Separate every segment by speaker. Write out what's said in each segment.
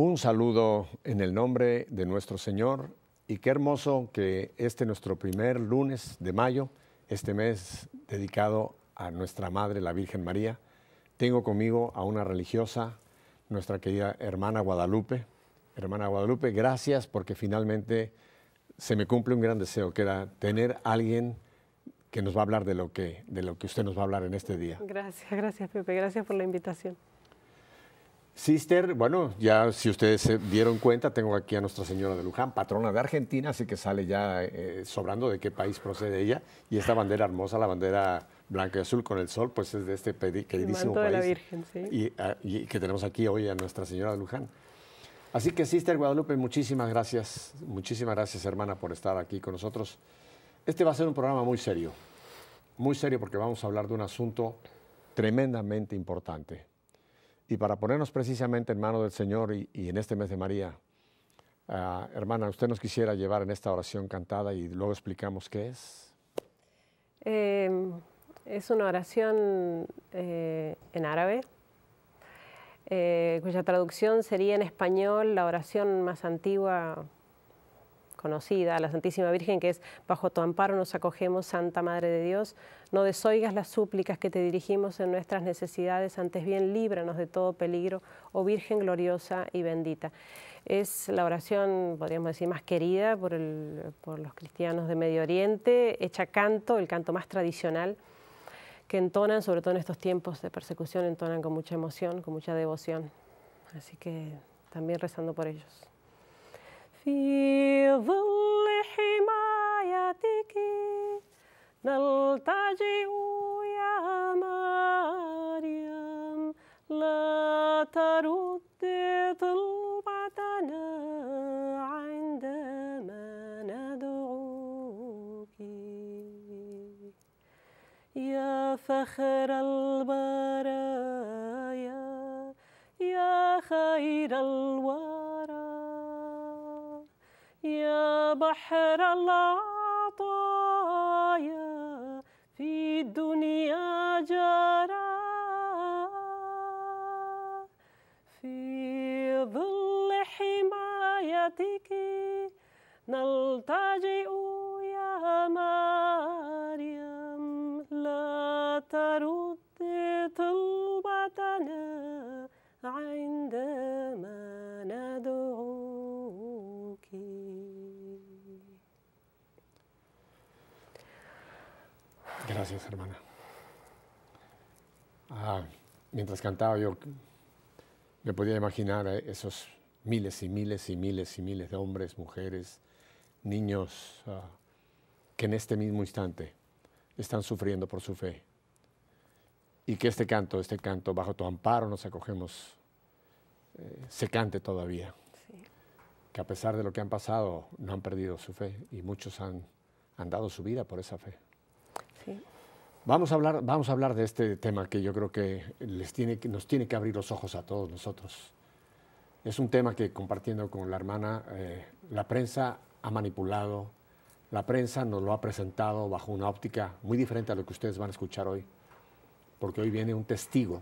Speaker 1: Un saludo en el nombre de nuestro Señor y qué hermoso que nuestro primer lunes de mayo, este mes dedicado a nuestra Madre, la Virgen María, tengo conmigo a una religiosa, nuestra querida hermana Guadalupe. Hermana Guadalupe, gracias porque finalmente se me cumple un gran deseo, que era tener a alguien que nos va a hablar de lo que usted nos va a hablar en este día.
Speaker 2: Gracias Pepe, gracias por la invitación.
Speaker 1: Sister, bueno, ya si ustedes se dieron cuenta, tengo aquí a Nuestra Señora de Luján, patrona de Argentina, así que sale ya sobrando de qué país procede ella. Y esta bandera hermosa, la bandera blanca y azul con el sol, pues es de este queridísimo país.
Speaker 2: De la Virgen, sí.
Speaker 1: Y que tenemos aquí hoy a Nuestra Señora de Luján. Así que, Sister Guadalupe, muchísimas gracias, hermana, por estar aquí con nosotros. Este va a ser un programa muy serio porque vamos a hablar de un asunto tremendamente importante. Y para ponernos precisamente en manos del Señor y en este mes de María, hermana, usted nos quisiera llevar en esta oración cantada y luego explicamos qué es.
Speaker 2: Es una oración en árabe, cuya traducción sería en español la oración más antigua conocida a la Santísima Virgen, que es: bajo tu amparo nos acogemos, Santa Madre de Dios, no desoigas las súplicas que te dirigimos en nuestras necesidades, antes bien líbranos de todo peligro, oh Virgen gloriosa y bendita. Es la oración, podríamos decir, más querida por los cristianos de Medio Oriente, hecha canto, el canto más tradicional, que entonan, sobre todo en estos tiempos de persecución, entonan con mucha emoción, con mucha devoción. Así que también rezando por ellos. في ظل حمايتك نلتجئ يا مريم لا ترد طلبتنا عندما ندعوك يا فخر البرايا يا خير الورى يا بحر العطايا في الدنيا جرى في ظل حمايتك نلتجئ يا مريم لا ترد طلبتنا عندما ندعوك.
Speaker 1: Gracias, hermana. Mientras cantaba yo me podía imaginar esos miles y miles y miles y miles de hombres, mujeres, niños que en este mismo instante están sufriendo por su fe. Y que este canto, bajo tu amparo nos acogemos, se cante todavía. Sí. Que a pesar de lo que han pasado, no han perdido su fe y muchos han dado su vida por esa fe. Sí. Vamos a hablar de este tema que yo creo que nos tiene que abrir los ojos a todos nosotros. Es un tema que, compartiendo con la hermana, la prensa ha manipulado, la prensa nos lo ha presentado bajo una óptica muy diferente a lo que ustedes van a escuchar hoy, porque hoy viene un testigo,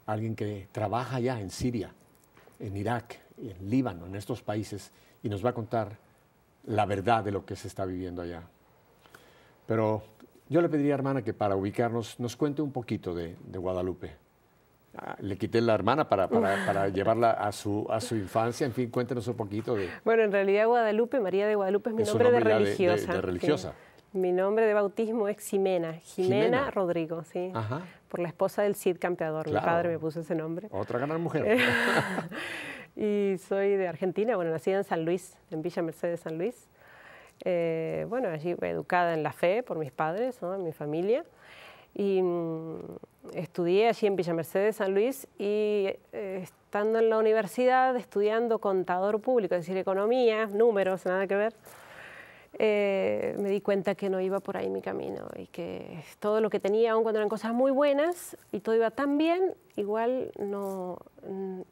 Speaker 1: alguien que trabaja ya en Siria, en Irak, en Líbano, en estos países, y nos va a contar la verdad de lo que se está viviendo allá. Pero yo le pediría, hermana, que para ubicarnos nos cuente un poquito de Guadalupe. Le quité la hermana para llevarla a su infancia. En fin, cuéntenos un poquito de...
Speaker 2: Bueno, en realidad Guadalupe, María de Guadalupe, es mi nombre de religiosa.
Speaker 1: De religiosa.
Speaker 2: Sí. Mi nombre de bautismo es Jimena Rodrigo, sí. Ajá. Por la esposa del Cid Campeador. Claro. Mi padre me puso ese nombre.
Speaker 1: Otra gran mujer.
Speaker 2: Y soy de Argentina, bueno, nacida en San Luis, en Villa Mercedes, San Luis. Bueno, allí educada en la fe por mis padres, ¿no? En mi familia. Y estudié allí en Villa Mercedes, San Luis, y estando en la universidad, estudiando contador público, es decir, economía, números, nada que ver, me di cuenta que no iba por ahí mi camino y que todo lo que tenía, aun cuando eran cosas muy buenas y todo iba tan bien, igual no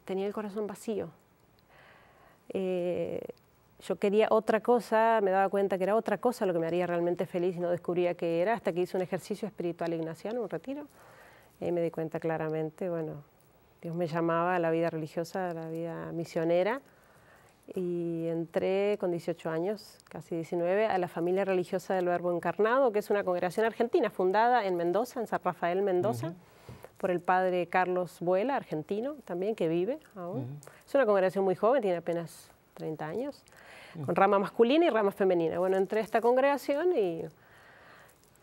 Speaker 2: tenía el corazón vacío. Yo quería otra cosa, me daba cuenta que era otra cosa lo que me haría realmente feliz y no descubría qué era hasta que hice un ejercicio espiritual ignaciano, un retiro, y me di cuenta claramente, bueno, Dios me llamaba a la vida religiosa, a la vida misionera. Y entré con 18 años, casi 19, a la familia religiosa del Verbo Encarnado, que es una congregación argentina fundada en Mendoza, en San Rafael, Mendoza, por el padre Carlos Buela, argentino también, que vive aún. Es una congregación muy joven, tiene apenas 30 años, con rama masculina y rama femenina. Bueno, entré a esta congregación y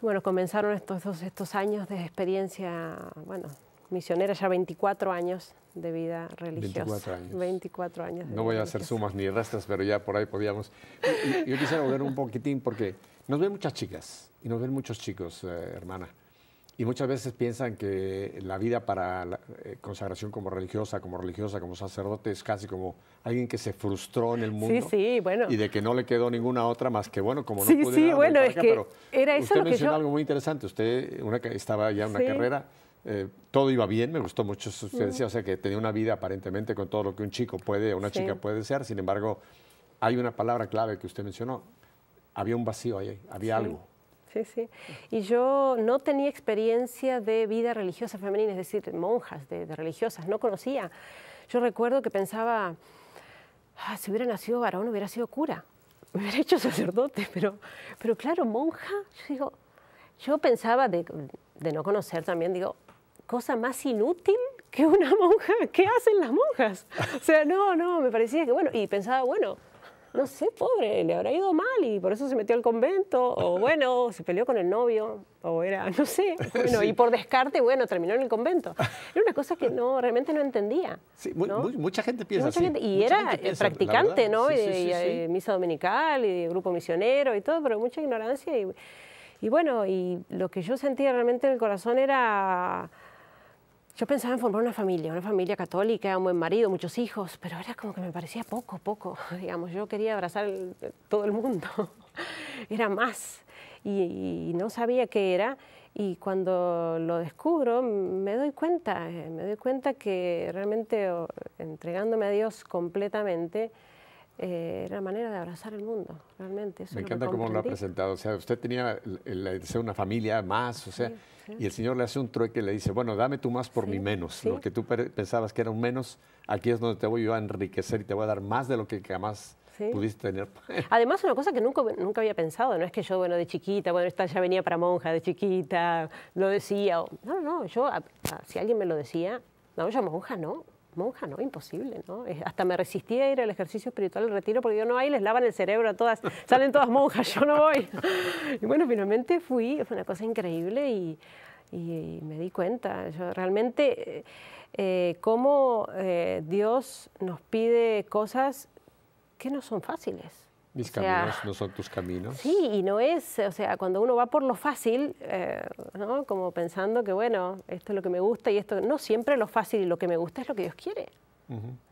Speaker 2: bueno, comenzaron estos años de experiencia, bueno, misionera, ya 24 años de vida religiosa.
Speaker 1: 24 años.
Speaker 2: 24 años.
Speaker 1: No voy a hacer sumas ni restas, pero ya por ahí podíamos. Yo quisiera volver un poquitín porque nos ven muchas chicas y nos ven muchos chicos, hermana. Y muchas veces piensan que la vida para la consagración como religiosa, como sacerdote, es casi como alguien que se frustró en el mundo.
Speaker 2: Sí, bueno.
Speaker 1: Y de que no le quedó ninguna otra más que, bueno, como no
Speaker 2: sí,
Speaker 1: pude
Speaker 2: sí,
Speaker 1: nada,
Speaker 2: bueno,
Speaker 1: voy
Speaker 2: es
Speaker 1: para acá,
Speaker 2: que
Speaker 1: pero
Speaker 2: era eso
Speaker 1: usted
Speaker 2: lo que
Speaker 1: mencionó
Speaker 2: yo...
Speaker 1: algo muy interesante. Usted estaba ya en una
Speaker 2: Sí.
Speaker 1: carrera, todo iba bien, me gustó mucho eso que usted decía, o sea, que tenía una vida aparentemente con todo lo que un chico puede o una chica puede desear. Sin embargo, hay una palabra clave que usted mencionó. Había un vacío ahí, había algo.
Speaker 2: Sí, sí. Y yo no tenía experiencia de vida religiosa femenina, es decir, monjas, de religiosas, no conocía. Yo recuerdo que pensaba, si hubiera nacido varón hubiera sido cura, me hubiera hecho sacerdote, pero claro, monja, yo pensaba de no conocer también, digo, cosa más inútil que una monja, ¿qué hacen las monjas? O sea, no, me parecía que, bueno, y pensaba, bueno, no sé, pobre, le habrá ido mal y por eso se metió al convento, o bueno, se peleó con el novio, o era, no sé, bueno, sí. Y por descarte, bueno, terminó en el convento. Era una cosa que realmente no entendía.
Speaker 1: Sí,
Speaker 2: ¿no?
Speaker 1: Mucha gente piensa
Speaker 2: así. Y
Speaker 1: mucha
Speaker 2: era practicante, ¿no? Sí, y misa dominical, y grupo misionero y todo, pero mucha ignorancia. Y bueno, y lo que yo sentía realmente en el corazón era... Yo pensaba en formar una familia católica, un buen marido, muchos hijos, pero era como que me parecía poco, digamos. Yo quería abrazar todo el mundo, era más, y no sabía qué era. Y cuando lo descubro, me doy cuenta que realmente entregándome a Dios completamente, era la manera de abrazar el mundo, realmente. Eso
Speaker 1: me encanta cómo lo ha presentado. O sea, usted tenía el deseo de una familia más, o sea, sí. Y el Señor le hace un trueque y le dice, bueno, dame tú más por mi menos. Sí. Lo que tú pensabas que era un menos, aquí es donde te voy yo a enriquecer y te voy a dar más de lo que jamás pudiste tener.
Speaker 2: Además, una cosa que nunca había pensado, no es que yo, bueno, de chiquita, bueno, esta ya venía para monja de chiquita, lo decía. No, yo, si alguien me lo decía, no, yo monja no, imposible, ¿no? Hasta me resistía a ir al ejercicio espiritual, al retiro, porque yo no, ahí les lavan el cerebro a todas, salen todas monjas, yo no voy. Y bueno, finalmente fue una cosa increíble y me di cuenta, yo realmente cómo Dios nos pide cosas que no son fáciles.
Speaker 1: Mis caminos no son tus caminos.
Speaker 2: Sí, y no es, o sea, cuando uno va por lo fácil, ¿no? Como pensando que, bueno, esto es lo que me gusta y esto, no siempre lo fácil y lo que me gusta es lo que Dios quiere.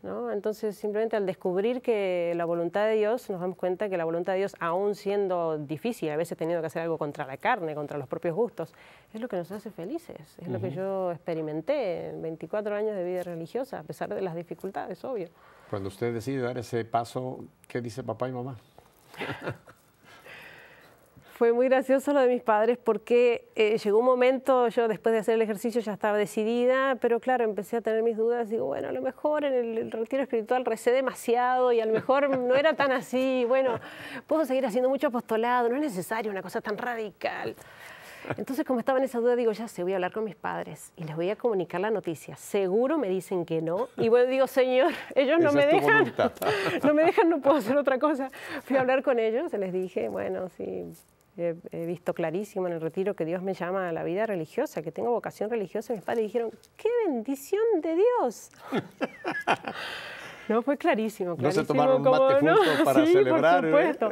Speaker 2: ¿No? Entonces, simplemente al descubrir que la voluntad de Dios, nos damos cuenta que la voluntad de Dios, aún siendo difícil, a veces teniendo que hacer algo contra la carne, contra los propios gustos, es lo que nos hace felices. Es lo que yo experimenté en 24 años de vida religiosa, a pesar de las dificultades, obvio.
Speaker 1: Cuando usted decide dar ese paso, ¿qué dice papá y mamá?
Speaker 2: Fue muy gracioso lo de mis padres porque llegó un momento, yo después de hacer el ejercicio ya estaba decidida, pero claro, empecé a tener mis dudas, digo, bueno, a lo mejor en el retiro espiritual recé demasiado y a lo mejor no era tan así, bueno, puedo seguir haciendo mucho apostolado, no es necesario una cosa tan radical. Entonces, como estaba en esa duda, digo, ya sé, voy a hablar con mis padres y les voy a comunicar la noticia. Seguro me dicen que no. Y bueno, digo, Señor, ellos no me dejan, no puedo hacer otra cosa. Fui a hablar con ellos, les dije, bueno, sí, he visto clarísimo en el retiro que Dios me llama a la vida religiosa, que tengo vocación religiosa. Mis padres dijeron, ¡qué bendición de Dios! No, fue clarísimo.
Speaker 1: ¿No se tomaron un mate juntos para celebrar?
Speaker 2: Sí, por supuesto.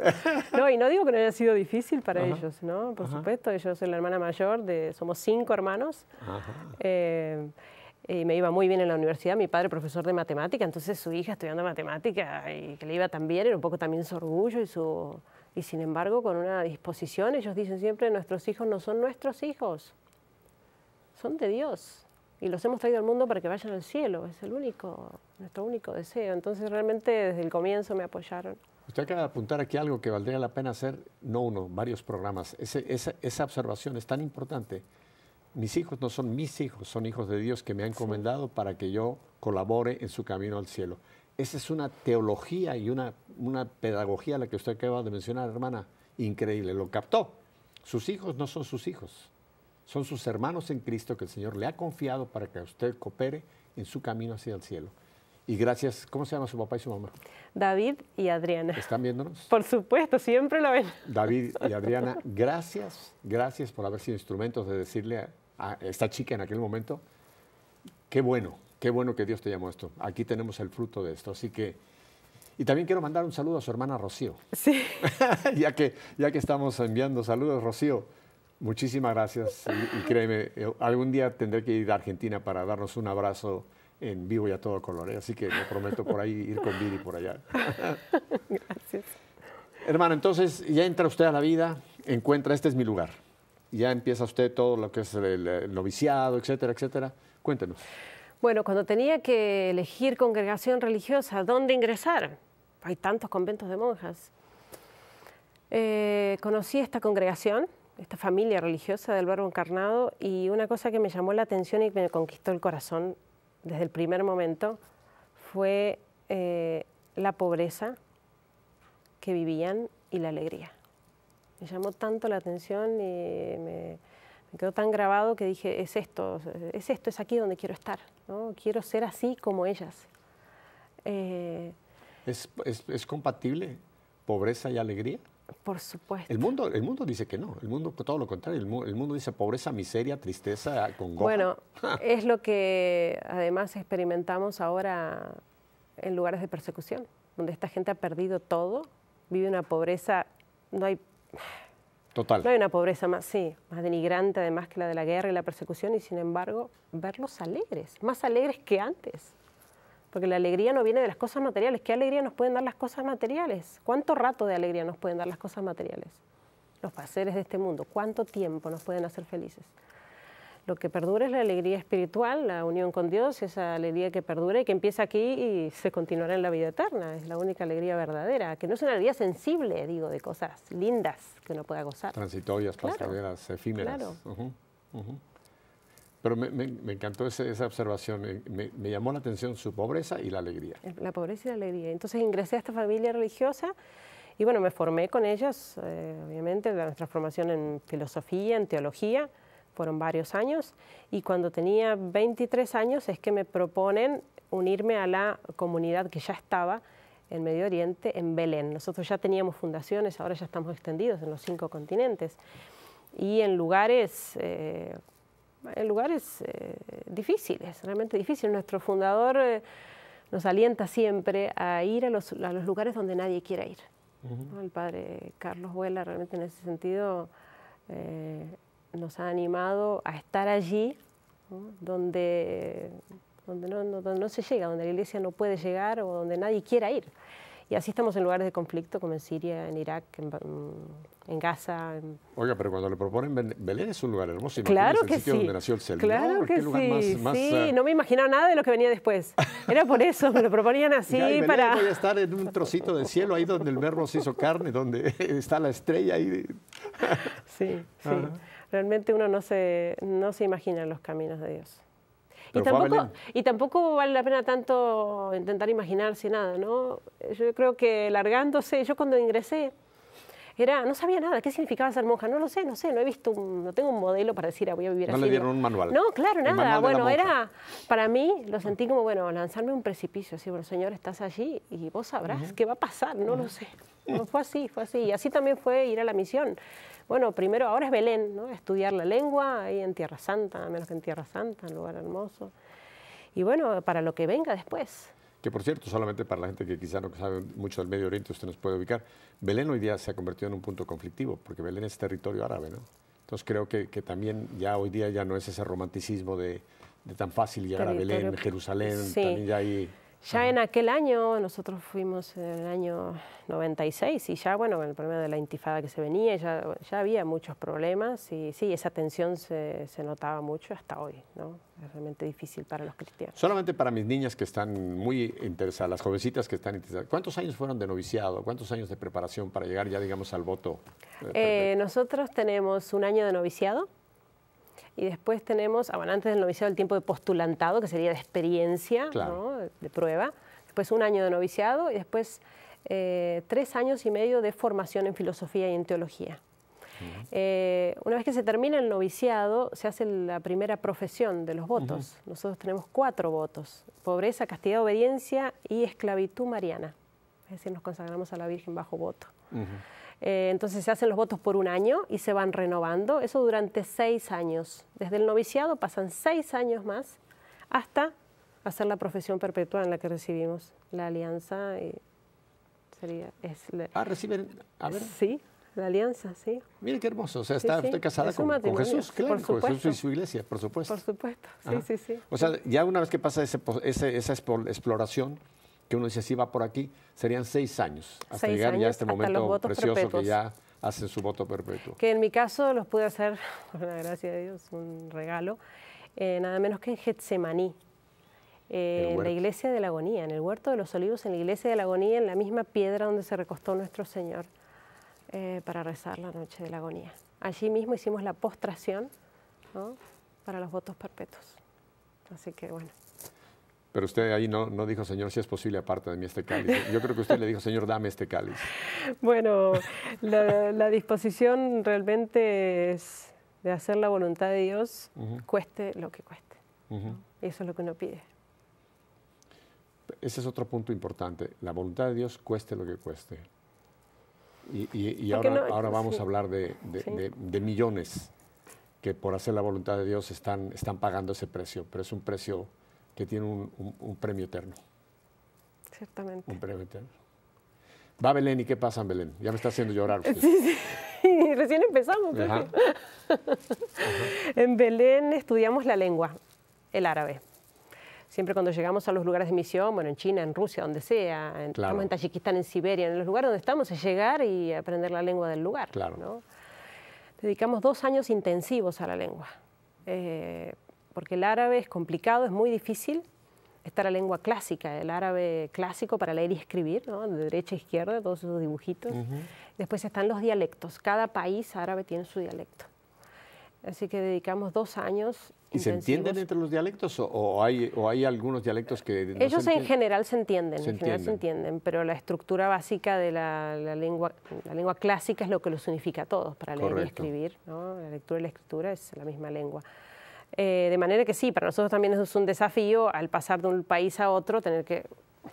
Speaker 2: No, y no digo que no haya sido difícil para ellos, ¿no? Por supuesto, yo soy la hermana mayor, somos 5 hermanos. Y me iba muy bien en la universidad, mi padre profesor de matemática, entonces su hija estudiando matemática y que le iba tan bien, era un poco también su orgullo y sin embargo con una disposición, ellos dicen siempre, nuestros hijos no son nuestros hijos, son de Dios. Y los hemos traído al mundo para que vayan al cielo, es nuestro único deseo. Entonces realmente desde el comienzo me apoyaron.
Speaker 1: Usted acaba de apuntar aquí algo que valdría la pena hacer, no uno, varios programas. Esa observación es tan importante mis hijos no son mis hijos, son hijos de Dios que me ha encomendado para que yo colabore en su camino al cielo. Esa es una teología y una pedagogía la que usted acaba de mencionar, hermana, increíble. Lo captó. Sus hijos no son sus hijos, son sus hermanos en Cristo que el Señor le ha confiado para que usted coopere en su camino hacia el cielo. Y gracias, ¿cómo se llama su papá y su mamá?
Speaker 2: David y Adriana.
Speaker 1: ¿Están viéndonos?
Speaker 2: Por supuesto, siempre lo ven.
Speaker 1: David y Adriana, gracias por haber sido instrumentos de decirle a esta chica en aquel momento, qué bueno que Dios te llamó a esto. Aquí tenemos el fruto de esto, así que... Y también quiero mandar un saludo a su hermana Rocío.
Speaker 2: Sí.
Speaker 1: ya que estamos enviando saludos, Rocío, muchísimas gracias. Y créeme, algún día tendré que ir a Argentina para darnos un abrazo en vivo y a todo color. Así que me prometo por ahí ir con Viri por allá.
Speaker 2: Gracias.
Speaker 1: Hermano, entonces ya entra usted a la vida, encuentra, este es mi lugar. Ya empieza usted todo lo que es el noviciado, etcétera, etcétera. Cuéntenos.
Speaker 2: Bueno, cuando tenía que elegir congregación religiosa, ¿dónde ingresar? Hay tantos conventos de monjas. Conocí esta congregación, esta familia religiosa del Verbo Encarnado, y una cosa que me llamó la atención y que me conquistó el corazón desde el primer momento fue la pobreza que vivían y la alegría. Me llamó tanto la atención y me quedó tan grabado que dije, es esto, es aquí donde quiero estar, ¿no? Quiero ser así como ellas.
Speaker 1: ¿Es compatible pobreza y alegría?
Speaker 2: Por supuesto.
Speaker 1: El mundo dice que no, el mundo todo lo contrario, el mundo dice pobreza, miseria, tristeza, congoja.
Speaker 2: Bueno, es lo que además experimentamos ahora en lugares de persecución, donde esta gente ha perdido todo, vive una pobreza,
Speaker 1: Total.
Speaker 2: No hay una pobreza más denigrante además que la de la guerra y la persecución, y sin embargo verlos alegres, más alegres que antes. Porque la alegría no viene de las cosas materiales. ¿Qué alegría nos pueden dar las cosas materiales? ¿Cuánto rato de alegría nos pueden dar las cosas materiales? Los placeres de este mundo. ¿Cuánto tiempo nos pueden hacer felices? Lo que perdura es la alegría espiritual, la unión con Dios, esa alegría que perdura y que empieza aquí y se continuará en la vida eterna. Es la única alegría verdadera, que no es una alegría sensible, digo, de cosas lindas que uno pueda gozar.
Speaker 1: Transitorias, pasajeras, efímeras.
Speaker 2: Claro.
Speaker 1: Pero me encantó esa observación, me llamó la atención su pobreza y la alegría.
Speaker 2: La pobreza y la alegría. Entonces ingresé a esta familia religiosa y bueno, me formé con ellos, obviamente, nuestra formación en filosofía, en teología, fueron varios años, y cuando tenía 23 años es que me proponen unirme a la comunidad que ya estaba en Medio Oriente, en Belén. Nosotros ya teníamos fundaciones, ahora ya estamos extendidos en los 5 continentes, y en lugares difíciles, realmente difíciles. Nuestro fundador nos alienta siempre a ir a los lugares donde nadie quiera ir. ¿No? El padre Carlos Vuela realmente en ese sentido nos ha animado a estar allí, ¿no? donde no se llega, donde la iglesia no puede llegar o donde nadie quiera ir. Y así estamos en lugares de conflicto como en Siria, en Irak, en Gaza.
Speaker 1: Oiga, pero cuando le proponen Belén es un lugar hermoso.
Speaker 2: Claro que
Speaker 1: el sitio
Speaker 2: sí.
Speaker 1: donde nació el Celta.
Speaker 2: Claro que sí.
Speaker 1: Más,
Speaker 2: sí, no me imaginaba nada de lo que venía después. Era por eso, me lo proponían así
Speaker 1: Belén,
Speaker 2: para...
Speaker 1: voy a estar en un trocito de cielo, ahí donde el verbo se hizo carne, donde está la estrella. Ahí.
Speaker 2: Sí. Realmente uno no se imagina los caminos de Dios. Y tampoco vale la pena tanto intentar imaginarse nada, ¿no? Yo creo que largándose, yo cuando ingresé, no sabía nada, ¿qué significaba ser monja? No lo sé, no he visto, no tengo un modelo para decir, voy a vivir así.
Speaker 1: No le dieron un manual.
Speaker 2: No, claro, nada. Bueno, para mí, lo sentí como, lanzarme a un precipicio, así, Señor, estás allí y vos sabrás qué va a pasar, no lo sé. No, fue así. Y así también fue ir a la misión. Bueno, primero, ahora es Belén, ¿no? Estudiar la lengua ahí en Tierra Santa, menos que en Tierra Santa, un lugar hermoso. Y bueno, para lo que venga después.
Speaker 1: Que por cierto, solamente para la gente que quizá no sabe mucho del Medio Oriente, usted nos puede ubicar, Belén hoy día se ha convertido en un punto conflictivo, porque Belén es territorio árabe, ¿no? Entonces creo que también ya hoy día ya no es ese romanticismo de tan fácil llegar a Belén, Jerusalén, también ya hay...
Speaker 2: Ya en aquel año, nosotros fuimos en el año 96 y ya, el problema de la intifada que se venía, ya había muchos problemas y sí, esa tensión se notaba mucho hasta hoy, ¿no? Es realmente difícil para los cristianos.
Speaker 1: Solamente para mis niñas que están muy interesadas, las jovencitas que están interesadas, ¿cuántos años fueron de noviciado? ¿Cuántos años de preparación para llegar ya, digamos, al voto?
Speaker 2: Nosotros tenemos un año de noviciado. Y después tenemos, bueno, antes del noviciado, el tiempo de postulantado, que sería de experiencia,
Speaker 1: claro,
Speaker 2: ¿no? De prueba. Después 1 año de noviciado y después 3 años y medio de formación en filosofía y en teología. Una vez que se termina el noviciado, se hace la primera profesión de los votos. Nosotros tenemos 4 votos: pobreza, castidad, obediencia y esclavitud mariana. Es decir, nos consagramos a la Virgen bajo voto. Entonces se hacen los votos por 1 año y se van renovando, eso durante 6 años. Desde el noviciado pasan 6 años más hasta hacer la profesión perpetua en la que recibimos la alianza.
Speaker 1: reciben, a ver.
Speaker 2: Sí, la alianza, sí.
Speaker 1: Mire qué hermoso, o sea, está usted casada con Jesús, claro, con Jesús y su iglesia, por supuesto.
Speaker 2: Por supuesto, sí.
Speaker 1: O sea, ya una vez que pasa esa exploración, que uno dice, sí, va por aquí, serían 6 años, hasta llegar ya a este momento precioso perpetuos. Que ya hacen su voto perpetuo.
Speaker 2: Que en mi caso los pude hacer, por la gracia de Dios, un regalo, nada menos que en Getsemaní, en la iglesia de la Agonía, en el Huerto de los Olivos, en la iglesia de la Agonía, en la misma piedra donde se recostó nuestro Señor para rezar la noche de la agonía. Allí mismo hicimos la postración, ¿no?, para los votos perpetuos. Así que bueno.
Speaker 1: Pero usted ahí no dijo, Señor, si es posible, aparte de mí este cáliz. Yo creo que usted le dijo, Señor, dame este cáliz.
Speaker 2: Bueno, la disposición realmente es de hacer la voluntad de Dios, cueste lo que cueste. Y eso es lo que uno pide.
Speaker 1: Ese es otro punto importante. La voluntad de Dios, cueste lo que cueste. Y ahora vamos a hablar de millones que por hacer la voluntad de Dios están pagando ese precio, pero es un precio que tiene un premio eterno.
Speaker 2: Ciertamente.
Speaker 1: Un premio eterno. Va a Belén, ¿y qué pasa en Belén? Ya me está haciendo llorar usted.
Speaker 2: Sí. Recién empezamos. En Belén estudiamos la lengua, el árabe. Siempre cuando llegamos a los lugares de misión, bueno, en China, en Rusia, donde sea, estamos en Tayikistán, en Siberia, en los lugares donde estamos, es llegar y aprender la lengua del lugar.
Speaker 1: Claro.
Speaker 2: ¿no? Dedicamos 2 años intensivos a la lengua. Porque el árabe es complicado, es muy difícil. Está la lengua clásica, el árabe clásico para leer y escribir, ¿no?, de derecha a izquierda, todos esos dibujitos. Después están los dialectos. Cada país árabe tiene su dialecto. Así que dedicamos 2 años
Speaker 1: ¿Y intensivos. Se entienden entre los dialectos o hay algunos dialectos que no
Speaker 2: ellos
Speaker 1: se
Speaker 2: en general se entienden, pero la estructura básica de la lengua clásica es lo que los unifica a todos para leer y escribir, ¿no? La lectura y la escritura es la misma lengua. De manera que sí, para nosotros también es un desafío al pasar de un país a otro tener que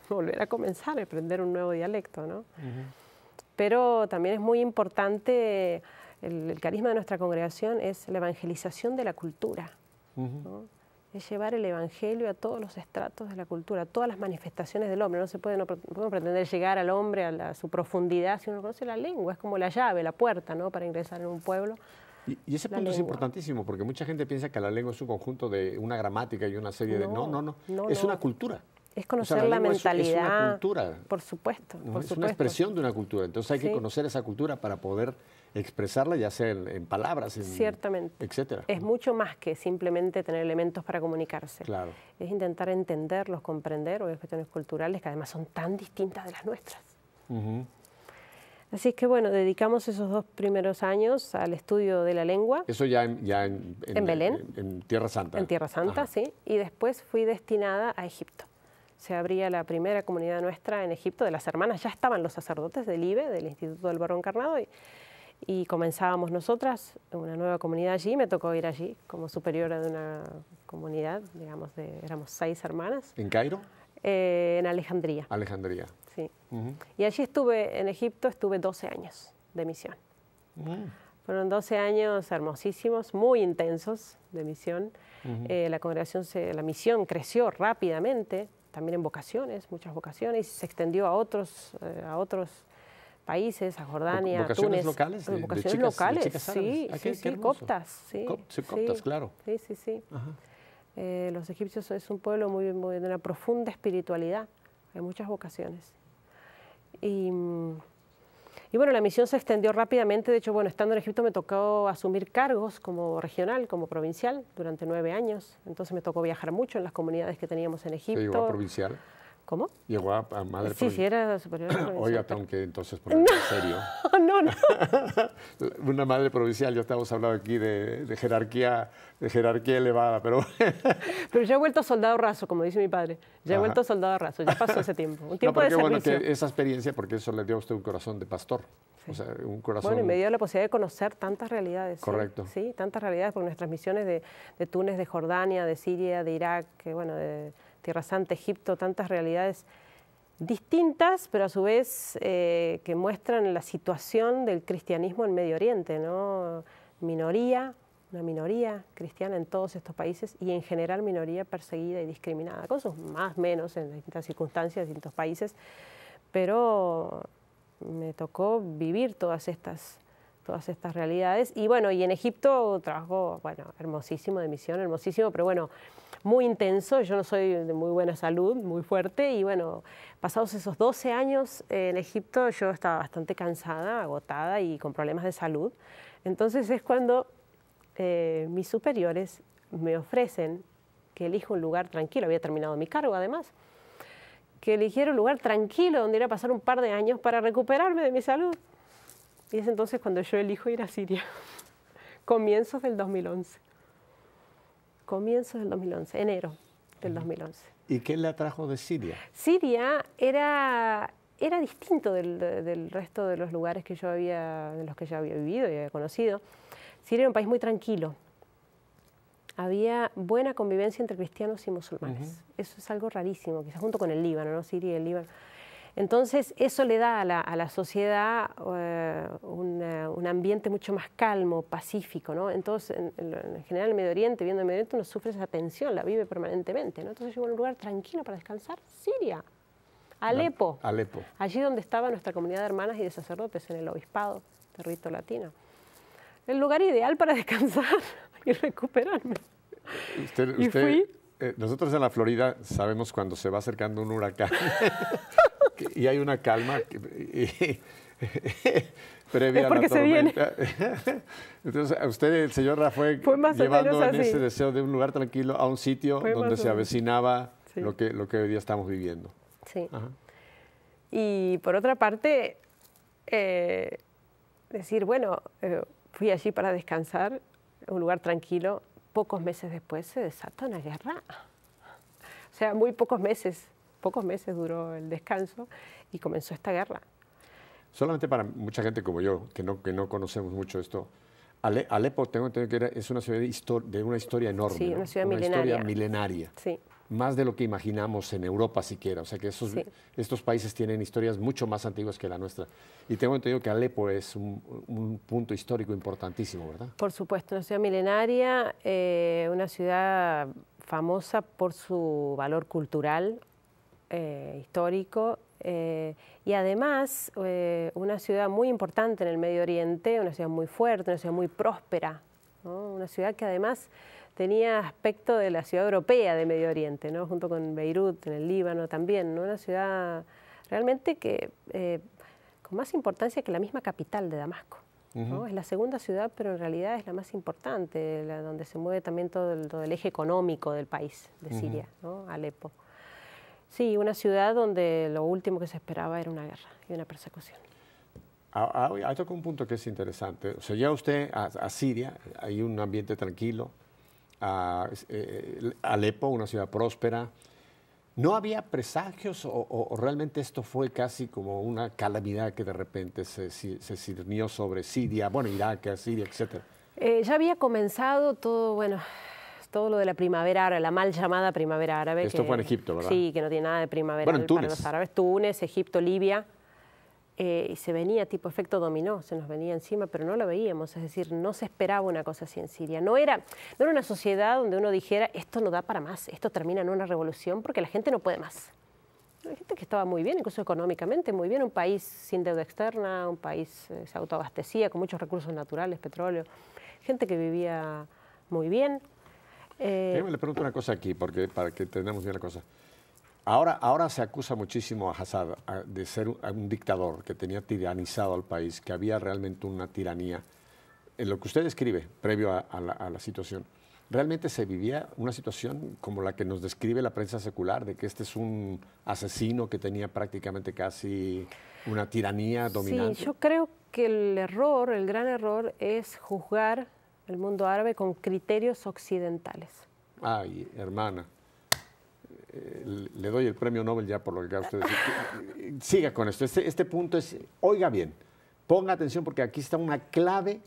Speaker 2: volver a comenzar a aprender un nuevo dialecto, ¿no? Pero también es muy importante, el carisma de nuestra congregación es la evangelización de la cultura, ¿no? Es llevar el evangelio a todos los estratos de la cultura, a todas las manifestaciones del hombre. No podemos pretender llegar al hombre a su profundidad si uno no conoce la lengua, es como la llave, la puerta, ¿no?, para ingresar en un pueblo.
Speaker 1: Y ese punto es importantísimo, porque mucha gente piensa que la lengua es un conjunto de una gramática y una serie de... No, es una cultura.
Speaker 2: Es conocer la mentalidad.
Speaker 1: Es una cultura.
Speaker 2: Por supuesto,
Speaker 1: Es una expresión de una cultura. Entonces hay que conocer esa cultura para poder expresarla, ya sea en palabras,
Speaker 2: ciertamente,
Speaker 1: etcétera.
Speaker 2: Es mucho más que simplemente tener elementos para comunicarse.
Speaker 1: Claro.
Speaker 2: Es intentar entenderlos, comprender, o cuestiones culturales que además son tan distintas de las nuestras. Así es que bueno, dedicamos esos 2 primeros años al estudio de la lengua.
Speaker 1: Eso ya en
Speaker 2: Belén.
Speaker 1: En Tierra Santa.
Speaker 2: En Tierra Santa, sí. Y después fui destinada a Egipto. Se abría la primera comunidad nuestra en Egipto, de las hermanas. Ya estaban los sacerdotes del IBE, del Instituto del Verbo Encarnado, y comenzábamos nosotras una nueva comunidad allí. Me tocó ir allí como superiora de una comunidad, digamos, éramos 6 hermanas.
Speaker 1: ¿En Cairo?
Speaker 2: En Alejandría.
Speaker 1: Alejandría.
Speaker 2: Sí. Y allí estuve, en Egipto, estuve 12 años de misión. Fueron 12 años hermosísimos, muy intensos de misión. La congregación, la misión creció rápidamente, también en vocaciones, muchas vocaciones, y se extendió a otros países, a Jordania, a Túnez.
Speaker 1: Locales,
Speaker 2: vocaciones locales,
Speaker 1: de chicas
Speaker 2: sí, coptas. Sí,
Speaker 1: coptas, claro.
Speaker 2: Sí. Los egipcios es un pueblo muy de una profunda espiritualidad, hay muchas vocaciones. Y bueno, la misión se extendió rápidamente. De hecho, bueno, estando en Egipto me tocó asumir cargos como regional, como provincial, durante 9 años. Entonces me tocó viajar mucho en las comunidades que teníamos en Egipto.
Speaker 1: ¿Se llegó a provincial?
Speaker 2: ¿Cómo?
Speaker 1: Llegó a madre
Speaker 2: Sí, sí, era superior provincial.
Speaker 1: Oiga, tengo que entonces ponerme en serio.
Speaker 2: No, no.
Speaker 1: Una madre provincial, ya estamos hablando aquí de jerarquía elevada, pero...
Speaker 2: Pero ya he vuelto soldado raso, como dice mi padre. Ya he
Speaker 1: Ajá.
Speaker 2: vuelto soldado raso, ya pasó ese tiempo. Un tiempo
Speaker 1: No, pero
Speaker 2: de
Speaker 1: qué bueno
Speaker 2: servicio.
Speaker 1: que esa experiencia, porque eso le dio a usted un corazón de pastor.
Speaker 2: Sí.
Speaker 1: O sea, un corazón...
Speaker 2: Bueno, y me dio la posibilidad de conocer tantas realidades.
Speaker 1: Correcto.
Speaker 2: Sí, tantas realidades, por nuestras misiones de Túnez, de Jordania, de Siria, de Irak, bueno, de Tierra Santa, Egipto, tantas realidades distintas, pero a su vez que muestran la situación del cristianismo en Medio Oriente, ¿no? Una minoría cristiana en todos estos países y en general minoría perseguida y discriminada, con sus más o menos en distintas circunstancias, en distintos países, pero me tocó vivir todas estas realidades. Y bueno, y en Egipto trabajo, bueno, hermosísimo de misión, hermosísimo, pero bueno, muy intenso. Yo no soy de muy buena salud, muy fuerte, y bueno, pasados esos 12 años en Egipto yo estaba bastante cansada, agotada y con problemas de salud. Entonces es cuando mis superiores me ofrecen que elija un lugar tranquilo, había terminado mi cargo además, que eligiera un lugar tranquilo donde ir a pasar un par de años para recuperarme de mi salud. Y es entonces cuando yo elijo ir a Siria, comienzos del 2011. Comienzos del 2011, enero del 2011.
Speaker 1: ¿Y qué le atrajo de Siria?
Speaker 2: Siria era distinto del resto de los lugares que en los que yo había vivido y había conocido. Siria era un país muy tranquilo. Había buena convivencia entre cristianos y musulmanes. Eso es algo rarísimo, quizás junto con el Líbano, ¿no? Siria y el Líbano. Entonces, eso le da a la sociedad un ambiente mucho más calmo, pacífico, ¿no? Entonces, en general, en el Medio Oriente, viendo el Medio Oriente, uno sufre esa tensión, la vive permanentemente, ¿no? Entonces, llegó a un lugar tranquilo para descansar, Siria, Alepo.
Speaker 1: Alepo.
Speaker 2: Allí donde estaba nuestra comunidad de hermanas y de sacerdotes, en el obispado de Rito Latino. El lugar ideal para descansar y recuperarme. Y fui.
Speaker 1: Nosotros en la Florida sabemos cuando se va acercando un huracán y hay una calma previa a la tormenta. Entonces, a usted, el señor Rafael, llevando en ese deseo de un lugar tranquilo a un sitio donde se avecinaba lo que hoy día estamos viviendo.
Speaker 2: Sí.
Speaker 1: Ajá.
Speaker 2: Y por otra parte, decir, bueno, fui allí para descansar, un lugar tranquilo. Pocos meses después se desata una guerra. O sea, muy pocos meses duró el descanso y comenzó esta guerra.
Speaker 1: Solamente para mucha gente como yo, que no conocemos mucho esto, Alepo, tengo entendido que es una ciudad de una historia enorme.
Speaker 2: Sí,
Speaker 1: ¿no?
Speaker 2: una ciudad
Speaker 1: milenaria.
Speaker 2: milenaria.
Speaker 1: Historia milenaria.
Speaker 2: Sí.
Speaker 1: Más de lo que imaginamos en Europa siquiera. O sea que estos países tienen historias mucho más antiguas que la nuestra. Y tengo entendido que Alepo es un punto histórico importantísimo, ¿verdad?
Speaker 2: Por supuesto, una ciudad milenaria, una ciudad famosa por su valor cultural, histórico, y además una ciudad muy importante en el Medio Oriente, una ciudad muy fuerte, una ciudad muy próspera, ¿no? Una ciudad que además tenía aspecto de la ciudad europea de Medio Oriente, ¿no? Junto con Beirut, en el Líbano también, ¿no? Una ciudad realmente que con más importancia que la misma capital de Damasco, ¿no? Es la segunda ciudad, pero en realidad es la más importante, donde se mueve también todo el eje económico del país, de Siria, ¿no? Alepo. Sí, una ciudad donde lo último que se esperaba era una guerra y una persecución.
Speaker 1: Hay tocado un punto que es interesante. O sea, ya usted a Siria, hay un ambiente tranquilo, Alepo, una ciudad próspera. ¿No había presagios o realmente esto fue casi como una calamidad que de repente se cirnió sobre Siria, bueno, Irak, Siria, etcétera?
Speaker 2: Ya había comenzado todo, bueno, todo lo de la primavera árabe, la mal llamada primavera árabe.
Speaker 1: Esto fue en Egipto, ¿verdad?
Speaker 2: Sí, que no tiene nada de primavera para los árabes. Túnez, Egipto, Libia. Y se venía tipo efecto dominó, se nos venía encima, pero no lo veíamos, es decir, no se esperaba una cosa así en Siria. No era una sociedad donde uno dijera, esto no da para más, esto termina en una revolución porque la gente no puede más. La gente que estaba muy bien, incluso económicamente, muy bien, un país sin deuda externa, un país se autoabastecía con muchos recursos naturales, petróleo, gente que vivía muy bien.
Speaker 1: Le pregunto una cosa aquí, porque para que entendamos bien la cosa. Ahora se acusa muchísimo a Assad de ser un dictador que tenía tiranizado al país, que había realmente una tiranía. En lo que usted escribe, previo a la situación, ¿realmente se vivía una situación como la que nos describe la prensa secular, de que este es un asesino que tenía prácticamente casi una tiranía dominante?
Speaker 2: Sí, yo creo que el error, el gran error, es juzgar el mundo árabe con criterios occidentales.
Speaker 1: Ay, hermana, le doy el premio Nobel ya por lo que acaba usted de decir. Siga con esto. Este punto es, oiga bien, ponga atención porque aquí está una clave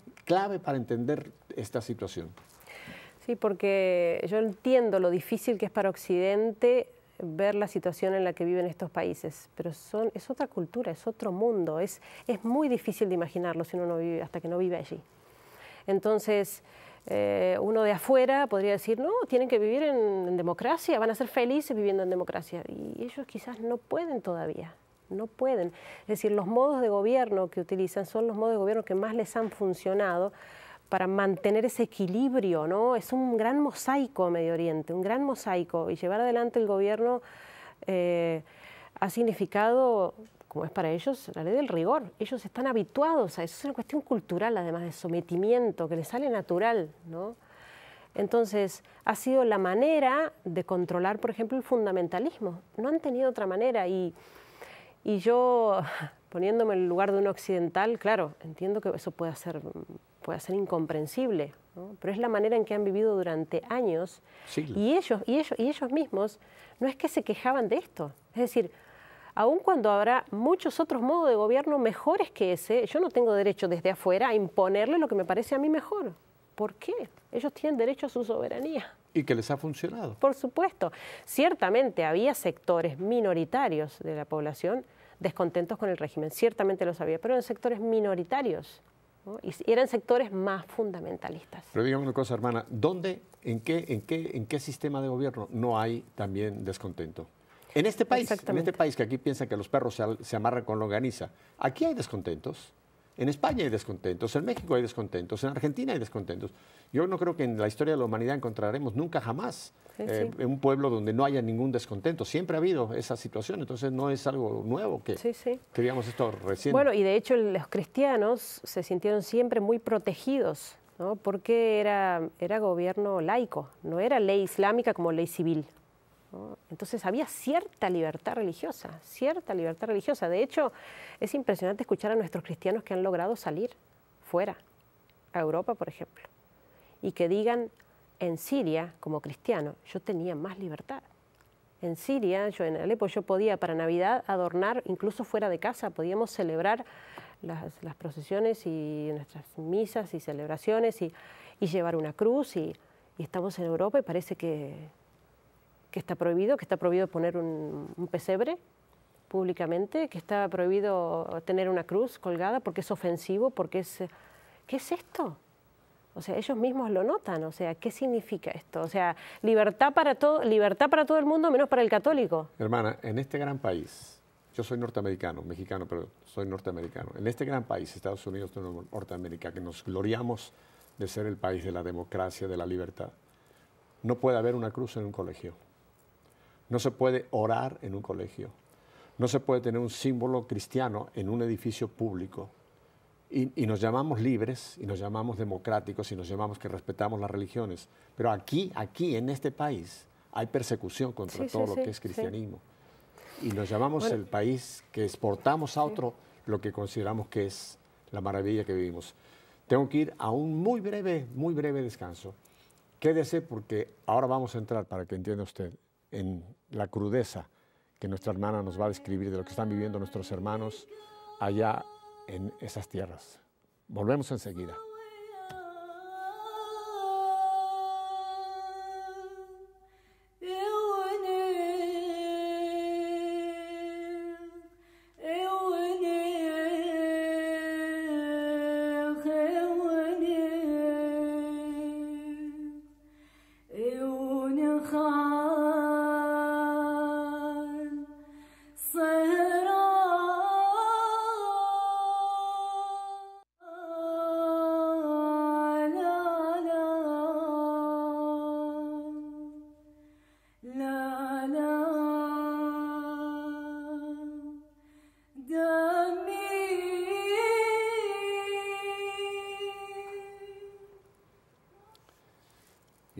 Speaker 1: para entender esta situación.
Speaker 2: Sí, porque yo entiendo lo difícil que es para Occidente ver la situación en la que viven estos países, pero es otra cultura, es otro mundo, es muy difícil de imaginarlo si uno no vive, hasta que no vive allí. Entonces, uno de afuera podría decir, no, tienen que vivir en democracia, van a ser felices viviendo en democracia, y ellos quizás no pueden todavía, no pueden. Es decir, los modos de gobierno que utilizan son los modos de gobierno que más les han funcionado para mantener ese equilibrio, ¿no? Es un gran mosaico Medio Oriente, un gran mosaico, y llevar adelante el gobierno ha significado, como es para ellos, la ley del rigor. Ellos están habituados a eso, es una cuestión cultural, además de sometimiento, que les sale natural, ¿no? Entonces, ha sido la manera de controlar, por ejemplo, el fundamentalismo. No han tenido otra manera, y yo, poniéndome en el lugar de un occidental, claro, entiendo que eso puede ser incomprensible, ¿no? Pero es la manera en que han vivido durante años.
Speaker 1: Siglos.
Speaker 2: Y ellos mismos no es que se quejaban de esto. Es decir, aun cuando habrá muchos otros modos de gobierno mejores que ese, yo no tengo derecho desde afuera a imponerle lo que me parece a mí mejor. ¿Por qué? Ellos tienen derecho a su soberanía.
Speaker 1: Y que les ha funcionado.
Speaker 2: Por supuesto. Ciertamente había sectores minoritarios de la población descontentos con el régimen, ciertamente los había, pero eran sectores minoritarios, ¿no? Y eran sectores más fundamentalistas.
Speaker 1: Pero dígame una cosa, hermana, ¿dónde, en qué sistema de gobierno no hay también descontento? En este país que aquí piensan que los perros se amarran con longaniza, aquí hay descontentos. En España hay descontentos, en México hay descontentos, en Argentina hay descontentos. Yo no creo que en la historia de la humanidad encontraremos nunca jamás un pueblo donde no haya ningún descontento. Siempre ha habido esa situación, entonces no es algo nuevo que digamos esto recién.
Speaker 2: Bueno, y de hecho los cristianos se sintieron siempre muy protegidos, ¿no? Porque era gobierno laico, no era ley islámica como ley civil, ¿no? Entonces había cierta libertad religiosa, cierta libertad religiosa. De hecho, es impresionante escuchar a nuestros cristianos que han logrado salir fuera, a Europa, por ejemplo, y que digan, en Siria, como cristiano, yo tenía más libertad. En Siria, en Alepo, yo podía para Navidad adornar, incluso fuera de casa, podíamos celebrar las procesiones y nuestras misas y celebraciones y llevar una cruz, y estamos en Europa y parece que está prohibido poner un pesebre públicamente, que está prohibido tener una cruz colgada porque es ofensivo, porque es... ¿Qué es esto? O sea, ellos mismos lo notan. O sea, ¿qué significa esto? O sea, libertad para todo el mundo menos para el católico.
Speaker 1: Hermana, en este gran país, yo soy norteamericano, mexicano, pero soy norteamericano. En este gran país, Estados Unidos de Norteamérica, que nos gloriamos de ser el país de la democracia, de la libertad, no puede haber una cruz en un colegio. No se puede orar en un colegio. No se puede tener un símbolo cristiano en un edificio público. Y nos llamamos libres, y nos llamamos democráticos, y nos llamamos que respetamos las religiones. Pero aquí en este país, hay persecución contra todo lo que es cristianismo. Y nos llamamos el país que exportamos a otro lo que consideramos que es la maravilla que vivimos. Tengo que ir a un muy breve descanso. Quédese porque ahora vamos a entrar, para que entienda usted, en la crudeza que nuestra hermana nos va a describir de lo que están viviendo nuestros hermanos allá en esas tierras. Volvemos enseguida.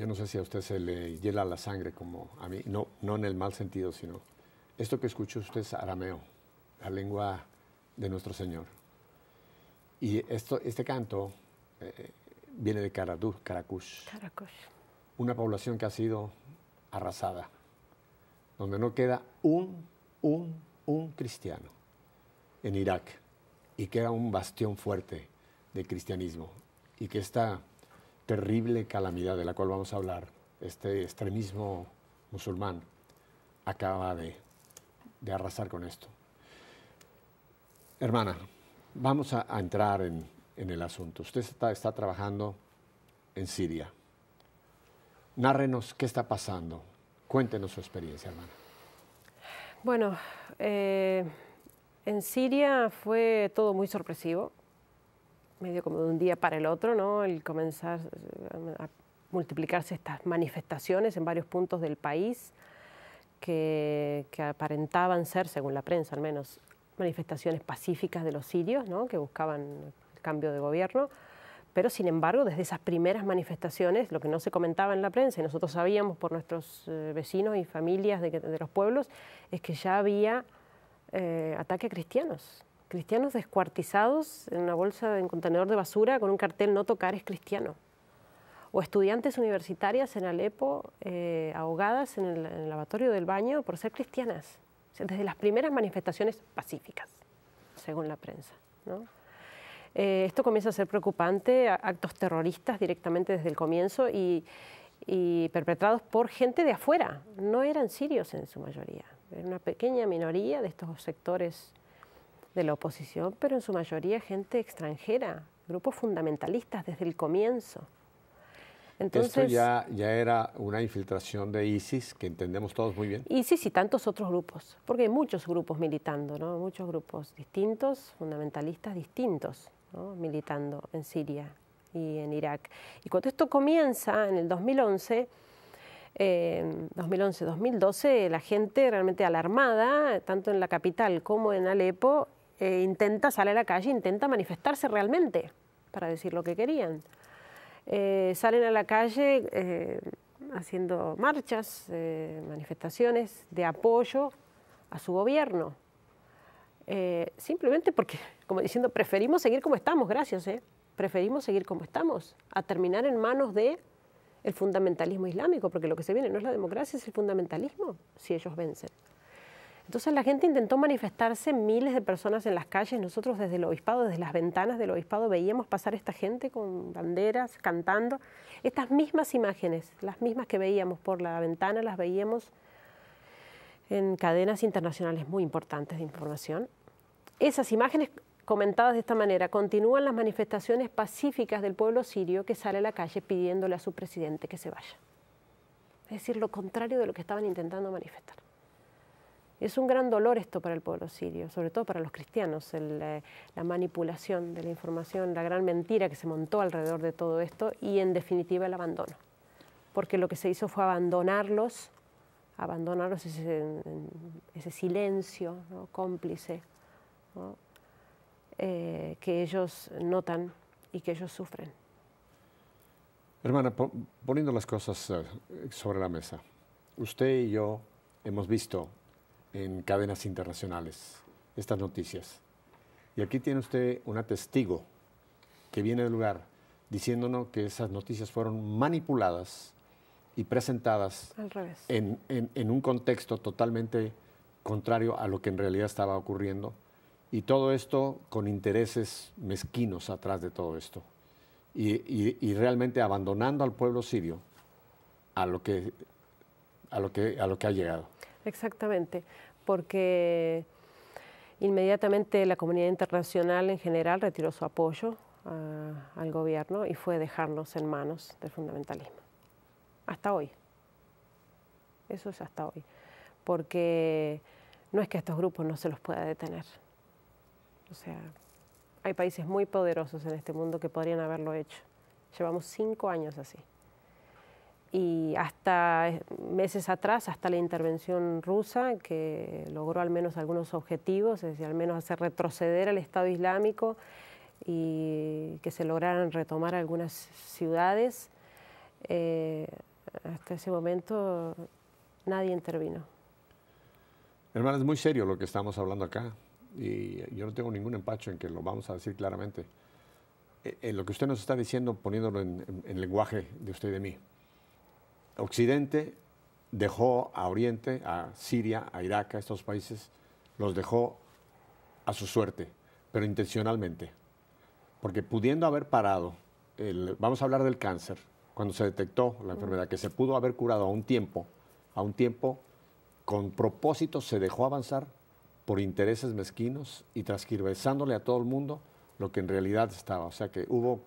Speaker 1: yo no sé si a usted se le hiela la sangre como a mí, no, no en el mal sentido, sino esto que escuchó usted es arameo, la lengua de nuestro Señor. Y este canto viene de Karakush, una población que ha sido arrasada, donde no queda un cristiano en Irak, y que era un bastión fuerte de cristianismo, y que esta terrible calamidad de la cual vamos a hablar, este extremismo musulmán, acaba de arrasar con esto. Hermana, vamos a entrar en el asunto. Usted está trabajando en Siria. Nárrenos qué está pasando. Cuéntenos su experiencia, hermana.
Speaker 2: Bueno, en Siria fue todo muy sorpresivo, medio como de un día para el otro, ¿no? El comenzar a multiplicarse estas manifestaciones en varios puntos del país que aparentaban ser, según la prensa al menos, manifestaciones pacíficas de los sirios, ¿no? Que buscaban el cambio de gobierno, pero sin embargo desde esas primeras manifestaciones, lo que no se comentaba en la prensa y nosotros sabíamos por nuestros vecinos y familias de los pueblos, es que ya había ataque a cristianos descuartizados en una bolsa, en un contenedor de basura con un cartel "No tocar es cristiano", o estudiantes universitarias en Alepo ahogadas en el lavatorio del baño por ser cristianas. O sea, desde las primeras manifestaciones pacíficas, según la prensa, ¿no? Esto comienza a ser preocupante, actos terroristas directamente desde el comienzo y perpetrados por gente de afuera. No eran sirios en su mayoría, era una pequeña minoría de estos sectores de la oposición, pero en su mayoría gente extranjera, grupos fundamentalistas desde el comienzo. Entonces,
Speaker 1: esto ya era una infiltración de ISIS, que entendemos todos muy bien.
Speaker 2: ISIS y tantos otros grupos, porque hay muchos grupos militando, ¿no? Muchos grupos distintos, fundamentalistas distintos, ¿no? Militando en Siria y en Irak. Y cuando esto comienza en el 2012, la gente realmente alarmada, tanto en la capital como en Alepo, intenta salir a la calle, intenta manifestarse realmente para decir lo que querían. Salen a la calle haciendo marchas, manifestaciones de apoyo a su gobierno. Simplemente porque, como diciendo, preferimos seguir como estamos, gracias, preferimos seguir como estamos, a terminar en manos del fundamentalismo islámico, porque lo que se viene no es la democracia, es el fundamentalismo, si ellos vencen. Entonces la gente intentó manifestarse, miles de personas en las calles. Nosotros desde el obispado, desde las ventanas del obispado, veíamos pasar esta gente con banderas, cantando. Estas mismas imágenes, las mismas que veíamos por la ventana, las veíamos en cadenas internacionales muy importantes de información. Esas imágenes comentadas de esta manera: continúan las manifestaciones pacíficas del pueblo sirio que sale a la calle pidiéndole a su presidente que se vaya. Es decir, lo contrario de lo que estaban intentando manifestar. Es un gran dolor esto para el pueblo sirio, sobre todo para los cristianos, la manipulación de la información, la gran mentira que se montó alrededor de todo esto y, en definitiva, el abandono. Porque lo que se hizo fue abandonarlos ese silencio, ¿no? Cómplice, ¿no? Que ellos notan y que ellos sufren.
Speaker 1: Hermana, poniendo las cosas sobre la mesa, usted y yo hemos visto en cadenas internacionales estas noticias. Y aquí tiene usted una testigo que viene del lugar diciéndonos que esas noticias fueron manipuladas y presentadas
Speaker 2: al revés,
Speaker 1: en un contexto totalmente contrario a lo que en realidad estaba ocurriendo. Y todo esto con intereses mezquinos atrás de todo esto. Y realmente abandonando al pueblo sirio a lo que ha llegado.
Speaker 2: Exactamente, porque inmediatamente la comunidad internacional en general retiró su apoyo al gobierno y fue dejarnos en manos del fundamentalismo. Hasta hoy. Eso es hasta hoy. Porque no es que a estos grupos no se los pueda detener. O sea, hay países muy poderosos en este mundo que podrían haberlo hecho. Llevamos 5 años así. Y hasta meses atrás, hasta la intervención rusa, que logró al menos algunos objetivos, es decir, al menos hacer retroceder al Estado Islámico y que se lograran retomar algunas ciudades, hasta ese momento nadie intervino.
Speaker 1: Hermana, es muy serio lo que estamos hablando acá y yo no tengo ningún empacho en que lo vamos a decir claramente. Lo que usted nos está diciendo, poniéndolo en lenguaje de usted y de mí. Occidente dejó a Oriente, a Siria, a Irak, a estos países, los dejó a su suerte, pero intencionalmente. Porque pudiendo haber parado, vamos a hablar del cáncer, cuando se detectó la enfermedad, que se pudo haber curado a un tiempo, con propósito se dejó avanzar por intereses mezquinos y transgiversándole a todo el mundo lo que en realidad estaba. O sea que hubo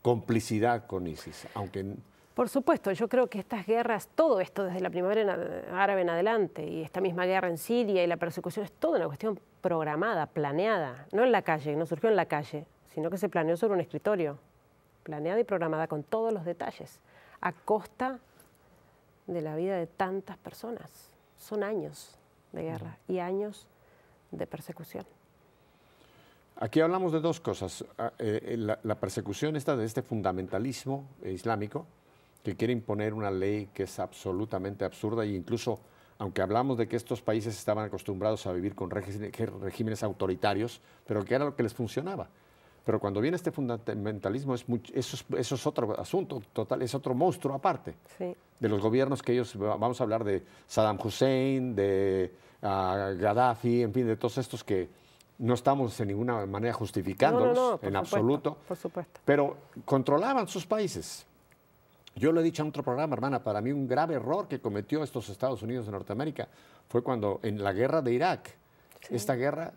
Speaker 1: complicidad con ISIS, aunque...
Speaker 2: Por supuesto, yo creo que estas guerras, todo esto desde la primavera árabe en adelante y esta misma guerra en Siria y la persecución es toda una cuestión programada, planeada, no en la calle, no surgió en la calle, sino que se planeó sobre un escritorio, planeada y programada con todos los detalles, a costa de la vida de tantas personas. Son años de guerra y años de persecución.
Speaker 1: Aquí hablamos de dos cosas. La persecución esta de este fundamentalismo islámico que quiere imponer una ley que es absolutamente absurda e incluso, aunque hablamos de que estos países estaban acostumbrados a vivir con regímenes autoritarios, pero que era lo que les funcionaba. Pero cuando viene este fundamentalismo, eso es otro asunto total, es otro monstruo aparte.
Speaker 2: Sí. De
Speaker 1: los gobiernos que ellos, vamos a hablar de Saddam Hussein, de Gaddafi, en fin, de todos estos que no estamos en ninguna manera justificándolos, en absoluto,
Speaker 2: por supuesto.
Speaker 1: Pero controlaban sus países. Yo lo he dicho en otro programa, hermana, para mí un grave error que cometió estos Estados Unidos de Norteamérica fue cuando en la guerra de Irak, esta guerra,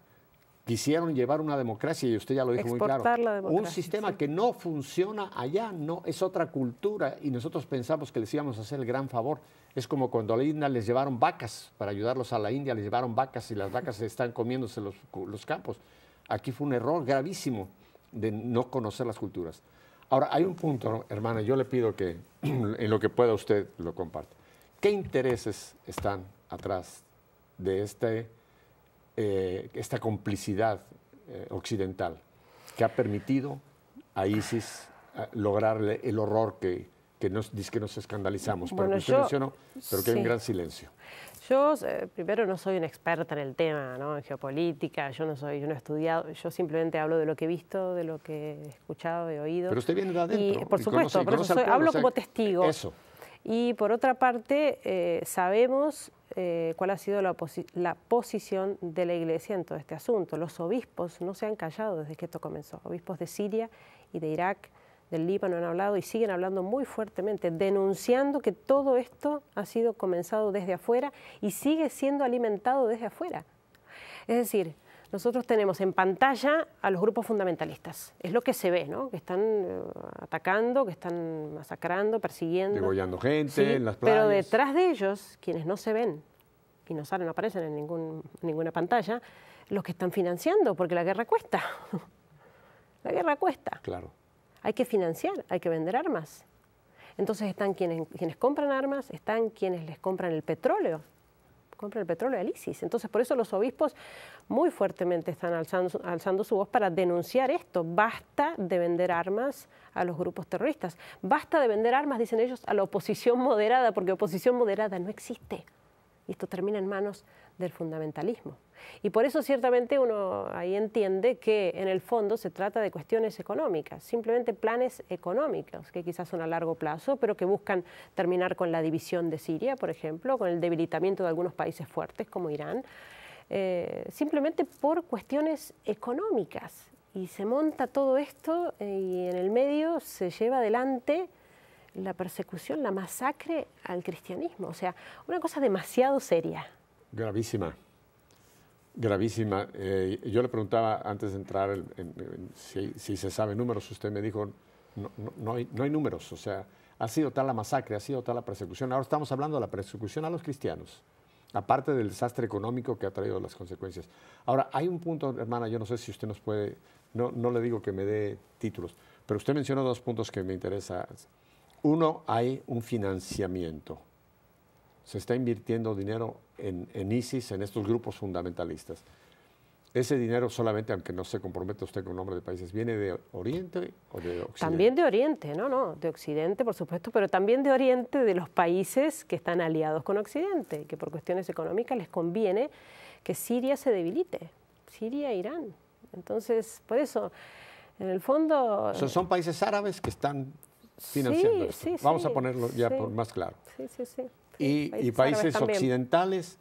Speaker 1: quisieron llevar una democracia, y usted ya lo dijo muy claro, un sistema que no funciona allá, no es otra cultura, y nosotros pensamos que les íbamos a hacer el gran favor. Es como cuando a la India les llevaron vacas, para ayudarlos a la India les llevaron vacas y las vacas están comiéndose los campos. Aquí fue un error gravísimo de no conocer las culturas. Ahora, hay un punto, hermana, yo le pido que en lo que pueda usted lo comparta. ¿Qué intereses están atrás de esta complicidad occidental que ha permitido a ISIS lograr el horror que nos escandalizamos? Bueno, pero usted mencionó, pero que hay un gran silencio.
Speaker 2: Yo, primero, no soy una experta en el tema, ¿no? En geopolítica, yo no he estudiado, yo simplemente hablo de lo que he visto, de lo que he escuchado, he oído.
Speaker 1: Pero usted viene de adentro.
Speaker 2: Y, por supuesto, hablo como testigo.
Speaker 1: Eso.
Speaker 2: Y por otra parte, sabemos cuál ha sido la posición de la Iglesia en todo este asunto. Los obispos no se han callado desde que esto comenzó. Obispos de Siria y de Irak, del Líbano han hablado y siguen hablando muy fuertemente, denunciando que todo esto ha sido comenzado desde afuera y sigue siendo alimentado desde afuera. Es decir, nosotros tenemos en pantalla a los grupos fundamentalistas. Es lo que se ve, ¿no? Que están atacando, que están masacrando, persiguiendo.
Speaker 1: Degollando gente en las playas.
Speaker 2: Pero detrás de ellos, quienes no se ven y no aparecen en ninguna pantalla, los que están financiando, porque la guerra cuesta. La guerra cuesta.
Speaker 1: Claro.
Speaker 2: Hay que financiar, hay que vender armas. Entonces están quienes compran armas, están quienes les compran el petróleo. Compran el petróleo al ISIS. Entonces, por eso los obispos muy fuertemente están alzando su voz para denunciar esto. Basta de vender armas a los grupos terroristas. Basta de vender armas, dicen ellos, a la oposición moderada, porque oposición moderada no existe. Y esto termina en manos del fundamentalismo. Y por eso ciertamente uno ahí entiende que en el fondo se trata de cuestiones económicas, simplemente planes económicos que quizás son a largo plazo, pero que buscan terminar con la división de Siria, por ejemplo, con el debilitamiento de algunos países fuertes como Irán, simplemente por cuestiones económicas. Y se monta todo esto y en el medio se lleva adelante la persecución, la masacre al cristianismo. O sea, una cosa demasiado seria.
Speaker 1: Gravísima. Gravísima. Yo le preguntaba antes de entrar si se sabe números. Usted me dijo, no hay números. O sea, ha sido tal la masacre, ha sido tal la persecución. Ahora estamos hablando de la persecución a los cristianos, aparte del desastre económico que ha traído las consecuencias. Ahora, hay un punto, hermana, yo no sé si usted nos puede, no le digo que me dé títulos, pero usted mencionó dos puntos que me interesan. Uno, hay un financiamiento. Se está invirtiendo dinero en ISIS, en estos grupos fundamentalistas. ese dinero solamente, aunque no se comprometa usted con nombre de países, ¿viene de Oriente o de Occidente?
Speaker 2: También de Oriente, no, de Occidente, por supuesto, pero también de Oriente, de los países que están aliados con Occidente, que por cuestiones económicas les conviene que Siria se debilite, Siria e Irán. Entonces, por eso, en el fondo...
Speaker 1: Son países árabes que están financiando esto.
Speaker 2: Sí,
Speaker 1: Vamos a ponerlo ya por más claro.
Speaker 2: Sí.
Speaker 1: Y países occidentales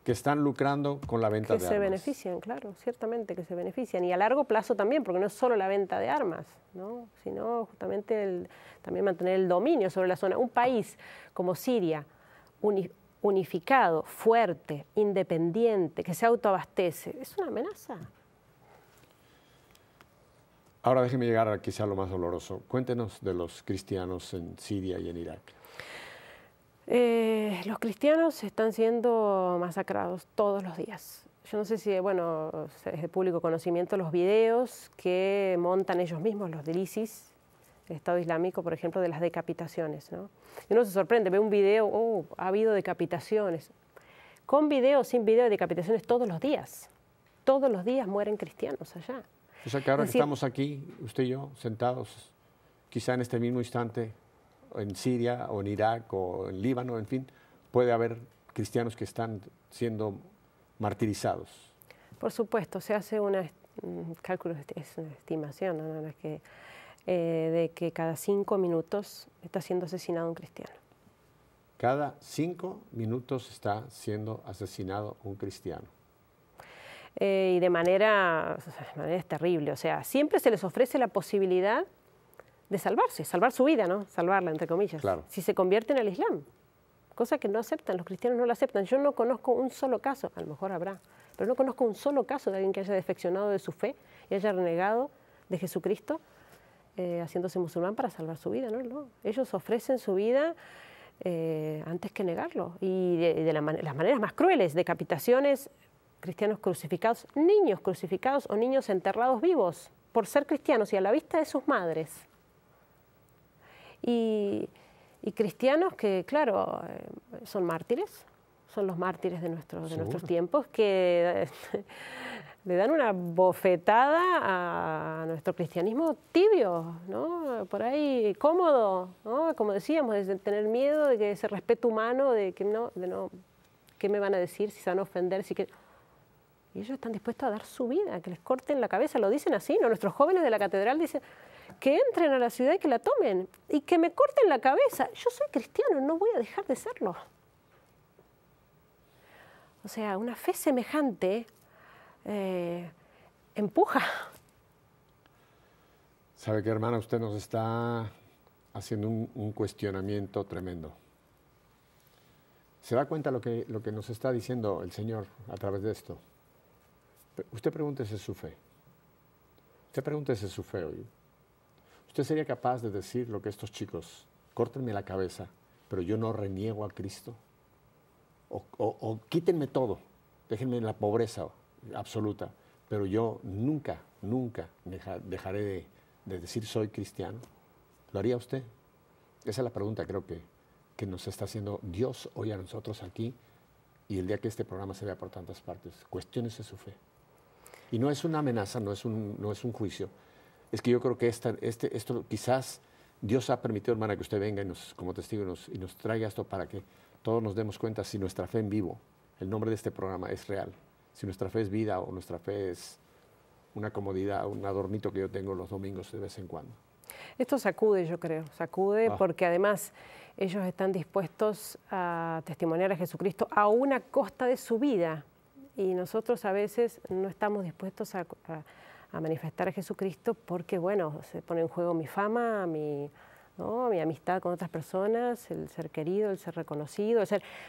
Speaker 1: que están lucrando con la venta de armas.
Speaker 2: Que se benefician, claro, ciertamente que se benefician. Y a largo plazo también, porque no es solo la venta de armas, ¿no? Sino justamente también mantener el dominio sobre la zona. Un país como Siria, unificado, fuerte, independiente, que se autoabastece, es una amenaza.
Speaker 1: Ahora déjeme llegar a quizá lo más doloroso. Cuéntenos de los cristianos en Siria y en Irak.
Speaker 2: Los cristianos están siendo masacrados todos los días. Yo no sé si, bueno, es de público conocimiento los videos que montan ellos mismos, los del ISIS, el Estado Islámico, por ejemplo, de las decapitaciones, ¿no? Y uno se sorprende, ve un video, ha habido decapitaciones. Con video, sin video, decapitaciones todos los días. Todos los días mueren cristianos allá.
Speaker 1: O sea que ahora que estamos aquí, usted y yo, sentados, quizá en este mismo instante, en Siria o en Irak o en Líbano, en fin, puede haber cristianos que están siendo martirizados.
Speaker 2: Por supuesto, se hace un cálculo, es una estimación, ¿no? De que cada 5 minutos está siendo asesinado un cristiano.
Speaker 1: Cada 5 minutos está siendo asesinado un cristiano.
Speaker 2: Y de manera terrible, o sea, siempre se les ofrece la posibilidad de salvarse, salvar su vida, ¿no? Salvarla, entre comillas,
Speaker 1: claro,
Speaker 2: si se convierten al Islam, cosa que no aceptan, los cristianos no la aceptan. Yo no conozco un solo caso, a lo mejor habrá, pero no conozco un solo caso de alguien que haya defeccionado de su fe y haya renegado de Jesucristo, haciéndose musulmán para salvar su vida, ¿no? Ellos ofrecen su vida antes que negarlo, y de las maneras más crueles, decapitaciones, cristianos crucificados, niños crucificados o niños enterrados vivos por ser cristianos y a la vista de sus madres. Y cristianos que, claro, son mártires, son los mártires de nuestros tiempos, que le dan una bofetada a nuestro cristianismo tibio, ¿no? Por ahí cómodo, ¿no? Como decíamos, de tener miedo de que ese respeto humano, de no, ¿qué me van a decir? Si se van a ofender, si que... Y ellos están dispuestos a dar su vida, que les corten la cabeza, lo dicen así, ¿no? Nuestros jóvenes de la catedral dicen que entren a la ciudad y que la tomen, y que me corten la cabeza. Yo soy cristiano, no voy a dejar de serlo. O sea, una fe semejante empuja.
Speaker 1: ¿Sabe qué, hermana? Usted nos está haciendo un cuestionamiento tremendo. ¿Se da cuenta lo que nos está diciendo el Señor a través de esto? Usted pregúntese su fe. Usted pregúntese su fe hoy. ¿Usted sería capaz de decir lo que estos chicos, córtenme la cabeza, pero yo no reniego a Cristo? O quítenme todo, déjenme en la pobreza absoluta, pero yo nunca dejaré de decir soy cristiano? ¿Lo haría usted? Esa es la pregunta, creo que nos está haciendo Dios hoy a nosotros aquí, y el día que este programa se vea por tantas partes. Cuestiónese su fe. Y no es una amenaza, no es un juicio. Es que yo creo que esto quizás Dios ha permitido, hermana, que usted venga como testigo y nos traiga esto para que todos nos demos cuenta si nuestra fe en vivo, el nombre de este programa, es real. Si nuestra fe es vida o nuestra fe es una comodidad, un adornito que yo tengo los domingos de vez en cuando.
Speaker 2: Esto sacude, yo creo, porque además ellos están dispuestos a testimoniar a Jesucristo a una costa de su vida. Y nosotros a veces no estamos dispuestos a manifestar a Jesucristo porque, bueno, se pone en juego mi fama, mi amistad con otras personas, el ser querido, el ser reconocido,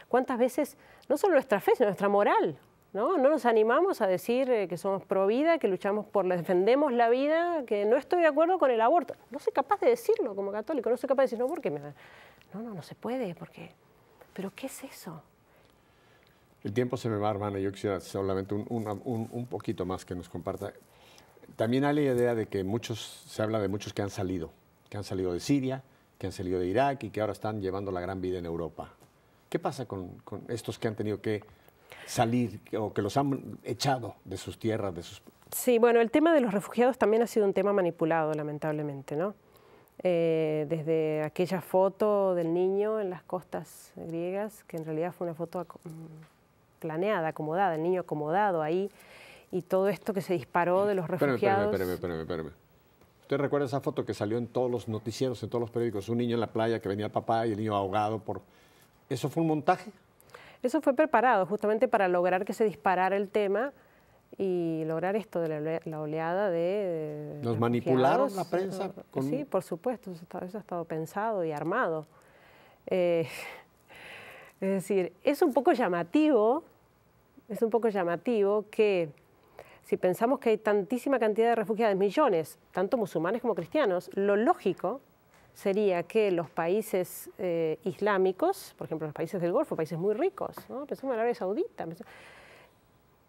Speaker 2: ¿cuántas veces, no solo nuestra fe, sino nuestra moral, ¿no? No nos animamos a decir que somos pro vida, que defendemos la vida, que no estoy de acuerdo con el aborto. No soy capaz de decirlo como católico, no soy capaz de decir, no, porque no se puede, porque... ¿Pero qué es eso?
Speaker 1: El tiempo se me va, hermana. Yo quisiera solamente un poquito más que nos comparta. También hay la idea de que se habla de muchos que han salido de Siria, que han salido de Irak y que ahora están llevando la gran vida en Europa. ¿Qué pasa con estos que han tenido que salir o que los han echado de sus tierras, de sus...
Speaker 2: Sí, bueno, el tema de los refugiados también ha sido un tema manipulado, lamentablemente, ¿no? Desde aquella foto del niño en las costas griegas, que en realidad fue una foto planeada, acomodada, el niño acomodado ahí, y todo esto que se disparó de los refugiados.
Speaker 1: Espérame. ¿Usted recuerda esa foto que salió en todos los noticieros, en todos los periódicos? Un niño en la playa que venía el papá y el niño ahogado por... ¿Eso fue un montaje?
Speaker 2: Eso fue preparado justamente para lograr que se disparara el tema y lograr esto de la oleada de
Speaker 1: ¿Nos manipularon la prensa?
Speaker 2: Sí, por supuesto, eso ha estado pensado y armado. Es decir, es un poco llamativo que si pensamos que hay tantísima cantidad de refugiados, millones, tanto musulmanes como cristianos, lo lógico sería que los países islámicos, por ejemplo los países del Golfo, países muy ricos, ¿no? Pensemos en Arabia Saudita,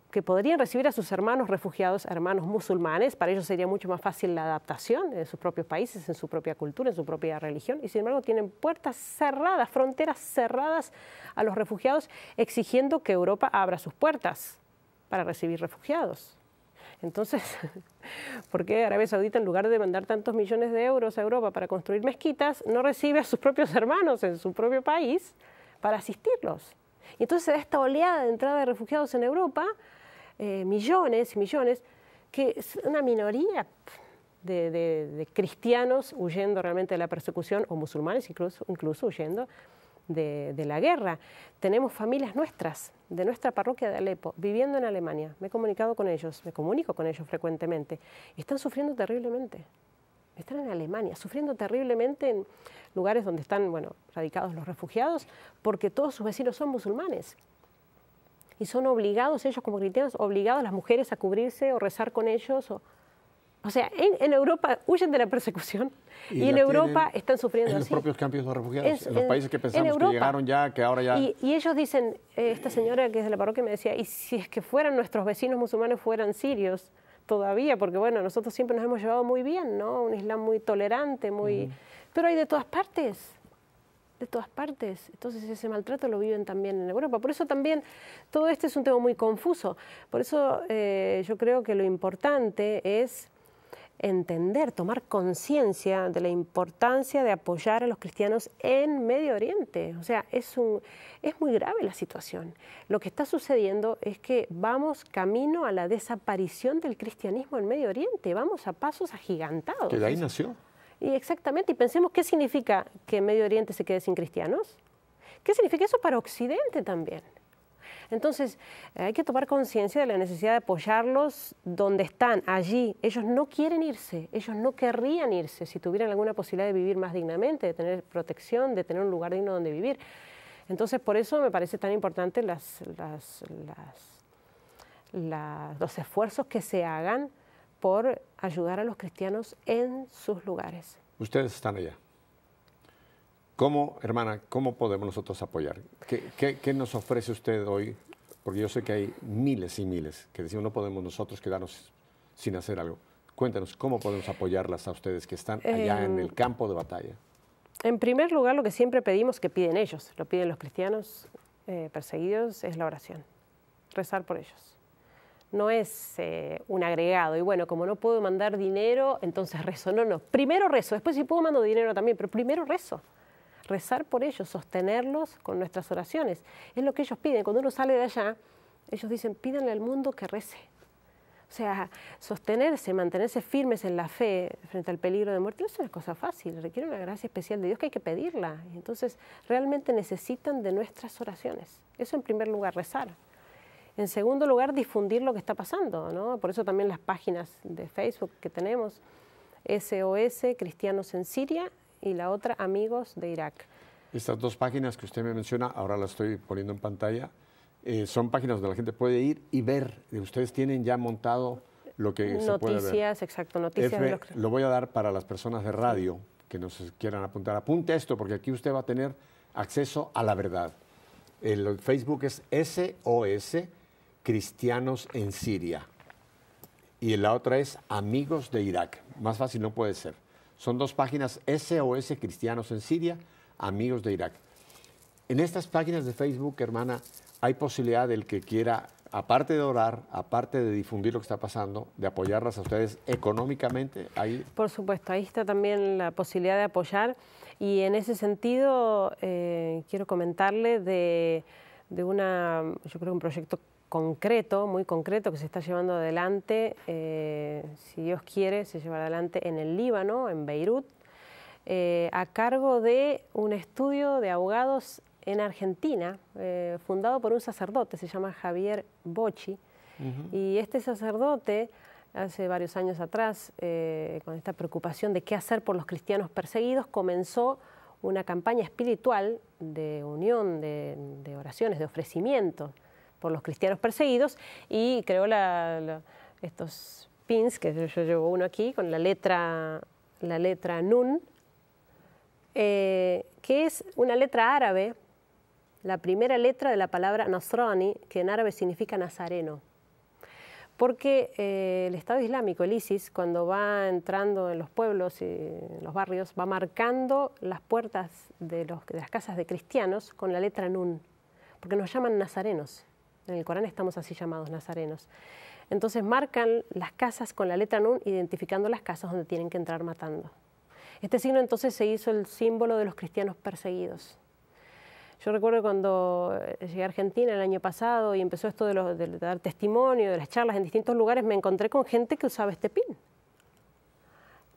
Speaker 2: que podrían recibir a sus hermanos refugiados, hermanos musulmanes, para ellos sería mucho más fácil la adaptación en sus propios países, en su propia cultura, en su propia religión, y sin embargo tienen puertas cerradas, fronteras cerradas a los refugiados, exigiendo que Europa abra sus puertas para recibir refugiados. Entonces, ¿por qué Arabia Saudita, en lugar de mandar tantos millones de euros a Europa para construir mezquitas, no recibe a sus propios hermanos en su propio país para asistirlos? Y entonces se da esta oleada de entrada de refugiados en Europa, millones y millones, que es una minoría de cristianos huyendo realmente de la persecución, o musulmanes incluso huyendo de la guerra. Tenemos familias nuestras, de nuestra parroquia de Alepo, viviendo en Alemania. Me he comunicado con ellos, me comunico con ellos frecuentemente. Y están sufriendo terriblemente. Están en Alemania, sufriendo terriblemente en lugares donde están, radicados los refugiados, porque todos sus vecinos son musulmanes. Y son obligados, ellos como cristianos, obligados las mujeres a cubrirse o rezar con ellos. O sea, en Europa huyen de la persecución y en Europa están sufriendo
Speaker 1: en
Speaker 2: así.
Speaker 1: los propios campos de refugiados, en los países que pensamos que llegaron ya, que ahora ya...
Speaker 2: Y ellos dicen, esta señora que es de la parroquia me decía, y si es que fueran nuestros vecinos musulmanes, fueran sirios todavía, porque nosotros siempre nos hemos llevado muy bien, ¿no? Un Islam muy tolerante, muy... Pero hay de todas partes. De todas partes. Entonces ese maltrato lo viven también en Europa. Por eso también todo este es un tema muy confuso. Por eso yo creo que lo importante es entender, tomar conciencia de la importancia de apoyar a los cristianos en Medio Oriente. O sea, es muy grave la situación. Lo que está sucediendo es que vamos camino a la desaparición del cristianismo en Medio Oriente. Vamos a pasos agigantados.
Speaker 1: Que de ahí nació.
Speaker 2: Y exactamente, y pensemos qué significa que Medio Oriente se quede sin cristianos. ¿Qué significa eso para Occidente también? Entonces, hay que tomar conciencia de la necesidad de apoyarlos donde están, allí. Ellos no quieren irse, ellos no querrían irse si tuvieran alguna posibilidad de vivir más dignamente, de tener protección, de tener un lugar digno donde vivir. Entonces, por eso me parece tan importante los esfuerzos que se hagan por ayudar a los cristianos en sus lugares.
Speaker 1: Ustedes están allá. ¿Cómo, hermana, cómo podemos nosotros apoyar? ¿Qué nos ofrece usted hoy? Porque yo sé que hay miles y miles que decimos no podemos nosotros quedarnos sin hacer algo. Cuéntanos, ¿cómo podemos apoyarlas a ustedes que están allá en el campo de batalla?
Speaker 2: En primer lugar, lo que siempre pedimos, que piden ellos, lo piden los cristianos perseguidos, es la oración. Rezar por ellos. No es un agregado. Y bueno, como no puedo mandar dinero, entonces rezo. No. Primero rezo. Después si puedo mando dinero también, pero primero rezo. Rezar por ellos, sostenerlos con nuestras oraciones. Es lo que ellos piden. Cuando uno sale de allá, ellos dicen, pídanle al mundo que rece. O sea, sostenerse, mantenerse firmes en la fe frente al peligro de muerte no es una cosa fácil. Requiere una gracia especial de Dios que hay que pedirla. Entonces, realmente necesitan de nuestras oraciones. Eso en primer lugar, rezar. En segundo lugar, difundir lo que está pasando, ¿no? Por eso también las páginas de Facebook que tenemos, SOS Cristianos en Siria, y la otra, Amigos de Irak.
Speaker 1: Estas dos páginas que usted me menciona, ahora las estoy poniendo en pantalla, son páginas donde la gente puede ir y ver. Ustedes tienen ya montado lo que se puede ver.
Speaker 2: Noticias, exacto, noticias.
Speaker 1: Lo voy a dar para las personas de radio que nos quieran apuntar. Apunte esto, porque aquí usted va a tener acceso a la verdad. El Facebook es SOS Cristianos en Siria. Y la otra es Amigos de Irak. Más fácil no puede ser. Son dos páginas, SOS Cristianos en Siria, Amigos de Irak. En estas páginas de Facebook, hermana, hay posibilidad del que quiera, aparte de orar, aparte de difundir lo que está pasando, de apoyarlas a ustedes económicamente. Ahí.
Speaker 2: Por supuesto, ahí está también la posibilidad de apoyar y en ese sentido quiero comentarle de yo creo un proyecto concreto, muy concreto, que se está llevando adelante, si Dios quiere, se llevará adelante en el Líbano, en Beirut, a cargo de un estudio de abogados en Argentina, fundado por un sacerdote, se llama Javier Bocci, y este sacerdote, hace varios años atrás, con esta preocupación de qué hacer por los cristianos perseguidos, comenzó una campaña espiritual de unión, de oraciones, de ofrecimiento por los cristianos perseguidos, y creó estos pins, que yo llevo uno aquí, con la letra Nun, que es una letra árabe, la primera letra de la palabra Nasrani, que en árabe significa nazareno. Porque el Estado Islámico, el ISIS, cuando va entrando en los pueblos y en los barrios, va marcando las puertas de las casas de cristianos con la letra Nun, porque nos llaman nazarenos. En el Corán estamos así llamados, nazarenos. Entonces marcan las casas con la letra Nun, identificando las casas donde tienen que entrar matando. Este signo entonces se hizo el símbolo de los cristianos perseguidos. Yo recuerdo cuando llegué a Argentina el año pasado y empezó esto de dar testimonio, de las charlas en distintos lugares, me encontré con gente que usaba este pin.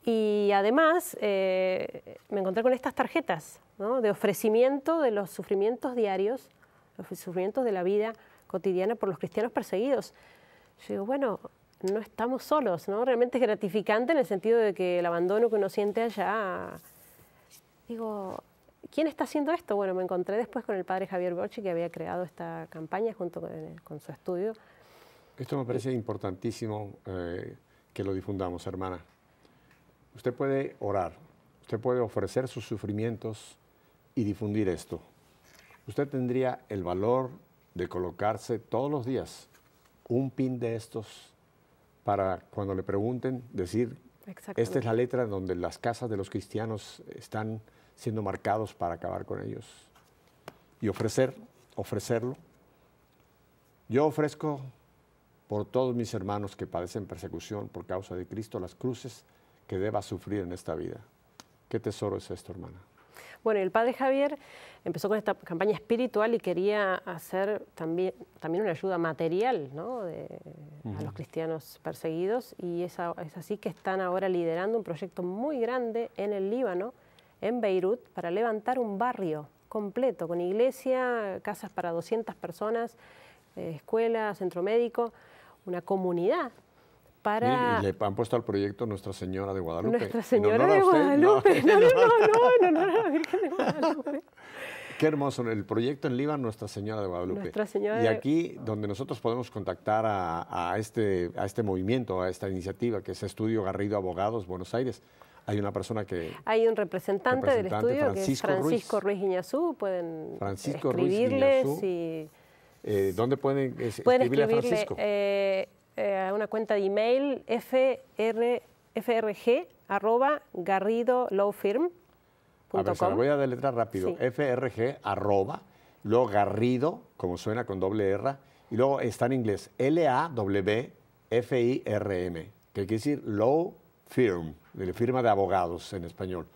Speaker 2: Y además me encontré con estas tarjetas, ¿no?, de ofrecimiento de los sufrimientos diarios, los sufrimientos de la vida cotidiana por los cristianos perseguidos. Yo digo, bueno, no estamos solos, ¿no? Realmente es gratificante en el sentido de que el abandono que uno siente allá, digo, ¿quién está haciendo esto? Bueno, me encontré después con el padre Javier Bocci, que había creado esta campaña junto con su estudio.
Speaker 1: Esto me parece importantísimo que lo difundamos, hermana. Usted puede orar, usted puede ofrecer sus sufrimientos y difundir esto. Usted tendría el valor de colocarse todos los días un pin de estos para cuando le pregunten decir, esta es la letra donde las casas de los cristianos están siendo marcados para acabar con ellos. Y ofrecerlo. Yo ofrezco por todos mis hermanos que padecen persecución por causa de Cristo las cruces que deba sufrir en esta vida. ¿Qué tesoro es esto, hermana?
Speaker 2: Bueno, el padre Javier empezó con esta campaña espiritual y quería hacer también una ayuda material, ¿no?, a los cristianos perseguidos, y es así que están ahora liderando un proyecto muy grande en el Líbano, en Beirut, para levantar un barrio completo, con iglesia, casas para 200 personas, escuela, centro médico, una comunidad.
Speaker 1: Y le han puesto al proyecto Nuestra Señora de Guadalupe.
Speaker 2: Nuestra Señora de Guadalupe. No, en honor a la Virgen de Guadalupe.
Speaker 1: Qué hermoso, el proyecto en Líbano, Nuestra Señora de Guadalupe.
Speaker 2: Nuestra Señora
Speaker 1: y aquí, donde nosotros podemos contactar a este movimiento, a esta iniciativa, que es Estudio Garrido Abogados, Buenos Aires, hay una persona que...
Speaker 2: Hay un representante del estudio, que es Francisco Ruiz Iñazú, pueden escribirles.
Speaker 1: ¿Dónde pueden escribirle a Francisco?
Speaker 2: A una cuenta de email frg@garridolawfirm.com.
Speaker 1: A ver, se la voy a deletrar rápido. Sí. frg, luego Garrido, como suena con doble R, y luego está en inglés LAWFIRM, que quiere decir Law Firm, de firma de abogados en español,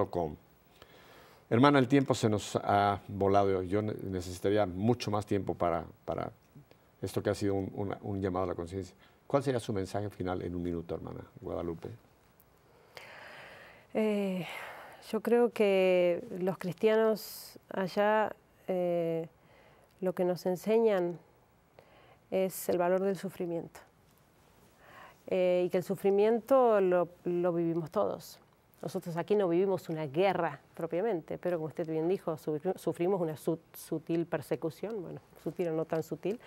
Speaker 1: .com. Hermana, el tiempo se nos ha volado. Yo necesitaría mucho más tiempo para esto que ha sido un llamado a la conciencia. ¿Cuál sería su mensaje final en un minuto, hermana Guadalupe?
Speaker 2: Yo creo que los cristianos allá lo que nos enseñan es el valor del sufrimiento. Y que el sufrimiento lo vivimos todos. Nosotros aquí no vivimos una guerra propiamente, pero como usted bien dijo, sufrimos una sutil persecución, bueno, sutil o no tan sutil,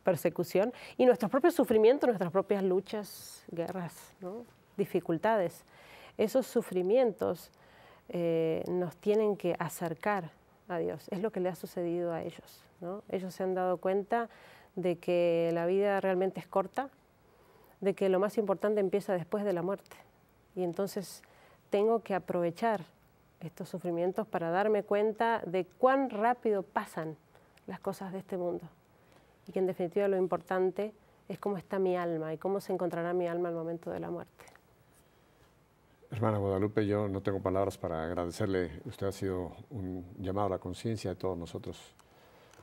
Speaker 2: persecución, y nuestros propios sufrimientos, nuestras propias luchas, guerras, ¿no?, dificultades. Esos sufrimientos nos tienen que acercar a Dios, es lo que le ha sucedido a ellos, ¿no? Ellos se han dado cuenta de que la vida realmente es corta, de que lo más importante empieza después de la muerte, y entonces tengo que aprovechar estos sufrimientos para darme cuenta de cuán rápido pasan las cosas de este mundo. Y que en definitiva lo importante es cómo está mi alma y cómo se encontrará mi alma al momento de la muerte.
Speaker 1: Hermana Guadalupe, yo no tengo palabras para agradecerle. Usted ha sido un llamado a la conciencia de todos nosotros.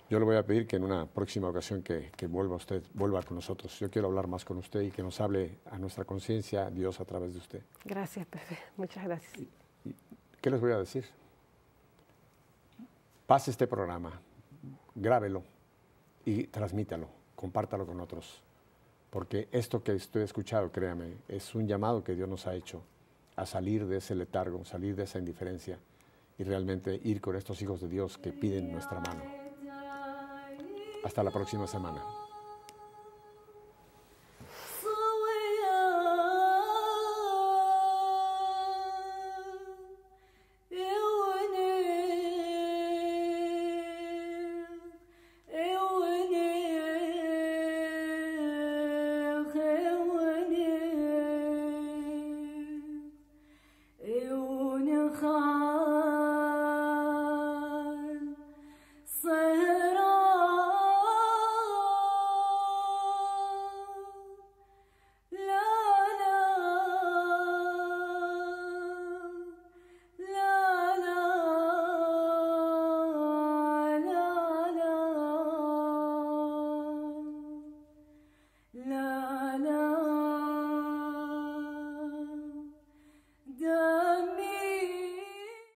Speaker 1: Yo le voy a pedir que en una próxima ocasión que vuelva con nosotros. Yo quiero hablar más con usted y que nos hable a nuestra conciencia, Dios a través de usted.
Speaker 2: Gracias, Pepe. Muchas gracias.
Speaker 1: ¿Qué les voy a decir? Pase este programa, grábelo y transmítalo, compártalo con otros. Porque esto que estoy escuchando, créame, es un llamado que Dios nos ha hecho a salir de ese letargo, salir de esa indiferencia y realmente ir con estos hijos de Dios que piden nuestra mano. Hasta la próxima semana.